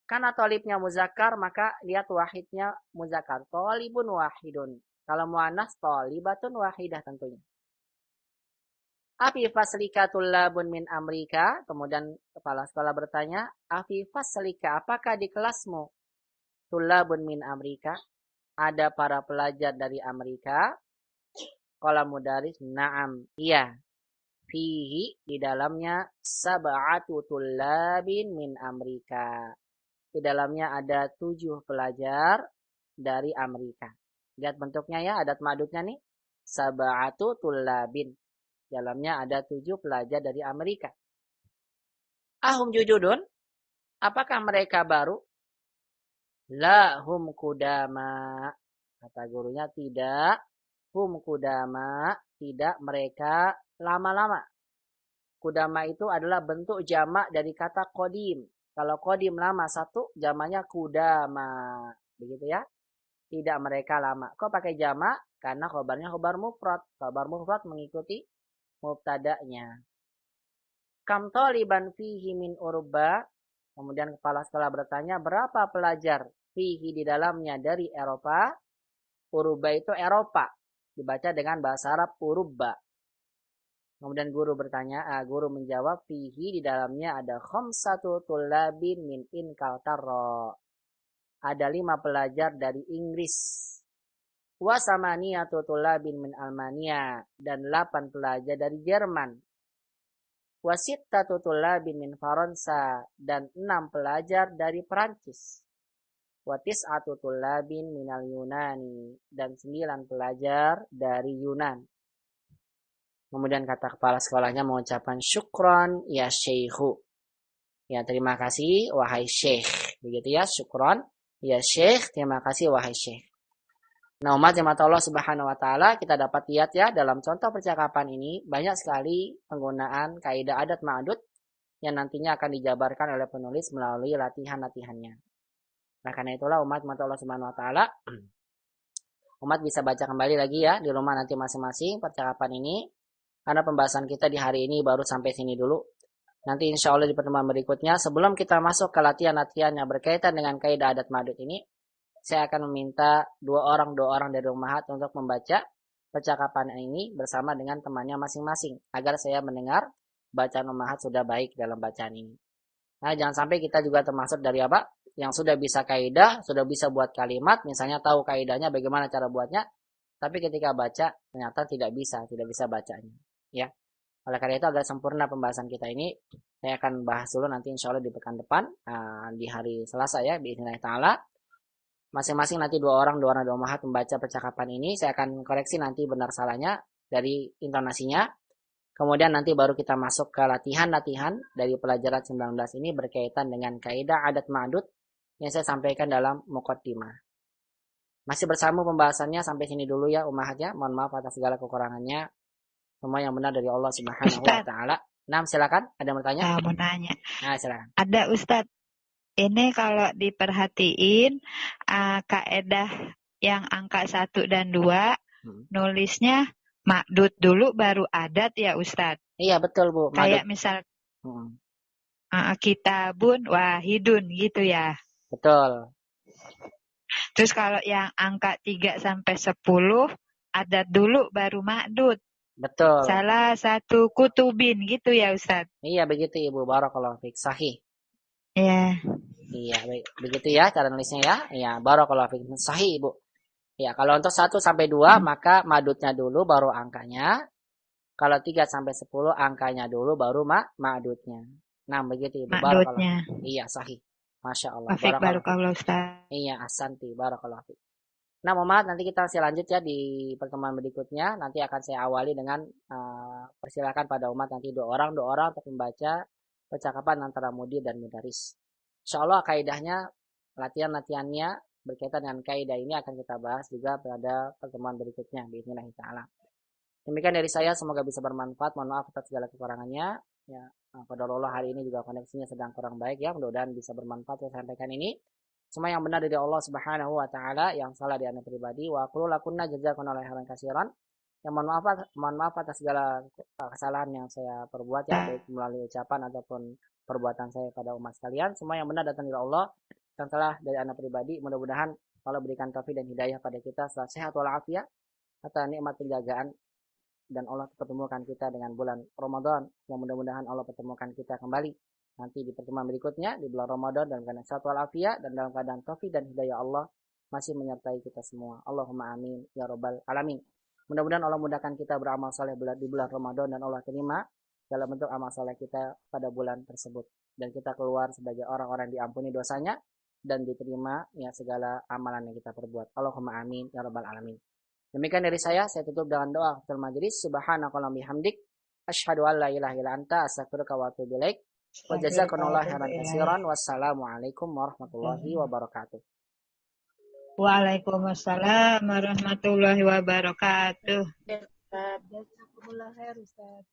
Karena talibnya muzakkar, maka lihat wahidnya muzakkar. Talibun wahidun. Kalau muannas talibatun wahidah tentunya. Afi faslika tullabun min Amerika. Kemudian kepala sekolah bertanya, Afi faslika, apakah di kelasmu tullabun min Amerika? Ada para pelajar dari Amerika? Qala mudaris, na'am, iya. Fihi, di dalamnya sab'atu tullabin min Amerika. Di dalamnya ada 7 pelajar dari Amerika. Lihat bentuknya ya, adat ma'dudnya nih. Sab'atu tullabin. Di dalamnya ada 7 pelajar dari Amerika. Ahum jujudun, apakah mereka baru? La hum kudama. Kata gurunya tidak. Hum kudama, tidak mereka lama-lama. Kudama itu adalah bentuk jamak dari kata kodim. Kalau kodim lama 1, jamaknya kudama. Begitu ya. Tidak mereka lama. Kok pakai jamak? Karena khobarnya khobar mufrad. Khobar mufrad mengikuti mubtada'nya. Kam taliban fihi min Urba. Kemudian kepala sekolah bertanya, berapa pelajar fihi di dalamnya dari Eropa? Urba itu Eropa. Dibaca dengan bahasa Arab Urba. Kemudian guru menjawab, fihi di dalamnya ada khamsatu tullabin min Inkaltaro. Ada 5 pelajar dari Inggris. Wa samaniyatu tullabin min Almania. Dan 8 pelajar dari Jerman. Wa sittatu tullabin min Faransa. Dan 6 pelajar dari Perancis. Wa tis'atu tullabin minal Yunani. Dan 9 pelajar dari Yunan. Kemudian kata kepala sekolahnya mengucapkan syukron ya syekhu. Ya terima kasih wahai syekh. Begitu ya, syukron ya syekh, terima kasih wahai syekh. Nah umat jemaat Allah subhanahu wa ta'ala, kita dapat lihat ya dalam contoh percakapan ini banyak sekali penggunaan kaidah adat ma'dud yang nantinya akan dijabarkan oleh penulis melalui latihan-latihannya. Nah karena itulah umat Allah subhanahu wa ta'ala, umat bisa baca kembali lagi ya di rumah nanti masing-masing percakapan ini. Karena pembahasan kita di hari ini baru sampai sini dulu. Nanti insya Allah di pertemuan berikutnya, sebelum kita masuk ke latihan-latihan yang berkaitan dengan kaidah adat ma'dud ini, saya akan meminta 2 orang dari Ummahat untuk membaca percakapan ini bersama dengan temannya masing-masing. Agar saya mendengar bacaan ummahat sudah baik dalam bacaan ini. Nah, jangan sampai kita juga termasuk dari apa? Yang sudah bisa kaidah, sudah bisa buat kalimat, misalnya tahu kaidahnya bagaimana cara buatnya, tapi ketika baca ternyata tidak bisa bacanya. Ya. Oleh karena itu agar sempurna pembahasan kita ini, saya akan bahas dulu nanti insya Allah di pekan depan, di hari Selasa ya, biidznillah ta'ala. Masing-masing nanti dua orang dua ummahat membaca percakapan ini, saya akan koreksi nanti benar salahnya dari intonasinya. Kemudian nanti baru kita masuk ke latihan-latihan dari pelajaran 19 ini berkaitan dengan kaidah adat ma'dud yang saya sampaikan dalam muqaddimah. Masih bersama pembahasannya sampai sini dulu ya ummahatnya. Mohon maaf atas segala kekurangannya. Semua yang benar dari Allah Subhanahu wa taala. Nah, silakan ada yang bertanya? Mau nanya. Nah, silakan. Ada Ustadz. Ini kalau diperhatiin kaedah yang angka 1 dan 2 nulisnya ma'dud dulu baru adat ya Ustadz. Iya betul Bu. Kayak misal kitabun wahidun gitu ya. Betul. Terus kalau yang angka 3 sampai 10 adat dulu baru ma'dud. Betul. Salah satu kutubin gitu ya Ustadz. Iya begitu Ibu. Barakallahu fiik. Sahih. Iya. Iya, begitu ya cara nulisnya ya. Iya, barakallahu fiik. Sahih, Bu. Ya, kalau untuk 1 sampai 2 maka madudnya dulu baru angkanya. Kalau 3 sampai 10 angkanya dulu baru ma'dudnya. Nah, begitu Ibu. Ma'dudnya. Iya, sahih. Masya Allah. Barakallahu Ustaz. Iya, asanti. Barakallahu fiik. Nah, Muhammad, nanti kita masih lanjut ya di pertemuan berikutnya. Nanti akan saya awali dengan persilakan pada umat nanti dua orang untuk membaca percakapan antara mudi dan mudaris. Insya Allah kaidahnya, latihan-latihannya berkaitan dengan kaidah ini akan kita bahas juga pada pertemuan berikutnya. Bismillah ta'ala. Demikian dari saya, semoga bisa bermanfaat. Mohon maaf atas segala kekurangannya. Ya, qadarullah hari ini juga koneksinya sedang kurang baik ya. Mudah-mudahan bisa bermanfaat saya sampaikan ini. Semua yang benar dari Allah Subhanahu wa taala, yang salah di ana pribadi. Wa qul lakunna jazakumullahu khairan katsiran. Yang mohon maaf atas segala kesalahan yang saya perbuat ya, baik melalui ucapan ataupun perbuatan saya pada umat sekalian. Semua yang benar datang dari Allah, yang salah dari ana pribadi. Mudah-mudahan Allah berikan taufik dan hidayah pada kita, sehat walafiat, atas nikmat penjagaan, dan Allah pertemukan kita dengan bulan Ramadan, yang mudah-mudahan Allah pertemukan kita kembali nanti di pertemuan berikutnya di bulan Ramadan dalam keadaan sehat walafiat dan dalam keadaan taufik dan hidayah Allah masih menyertai kita semua. Allahumma amin ya rabbal alamin. Mudah-mudahan Allah mudahkan kita beramal saleh di bulan Ramadan dan Allah terima dalam bentuk amal saleh kita pada bulan tersebut, dan kita keluar sebagai orang-orang diampuni dosanya dan diterima ya segala amalan yang kita perbuat. Allahumma amin ya rabbal alamin. Demikian dari saya tutup dengan doa afdal majlis. Subhanakallahumma bihamdik asyhadu an la ilaha illa anta astaghfiruka wa atubu ilaik. Wa jazakumullahu khairan katsiran. Wassalamualaikum warahmatullahi wabarakatuh. Waalaikumsalam warahmatullahi wabarakatuh. Jazakumullah khair Ustaz.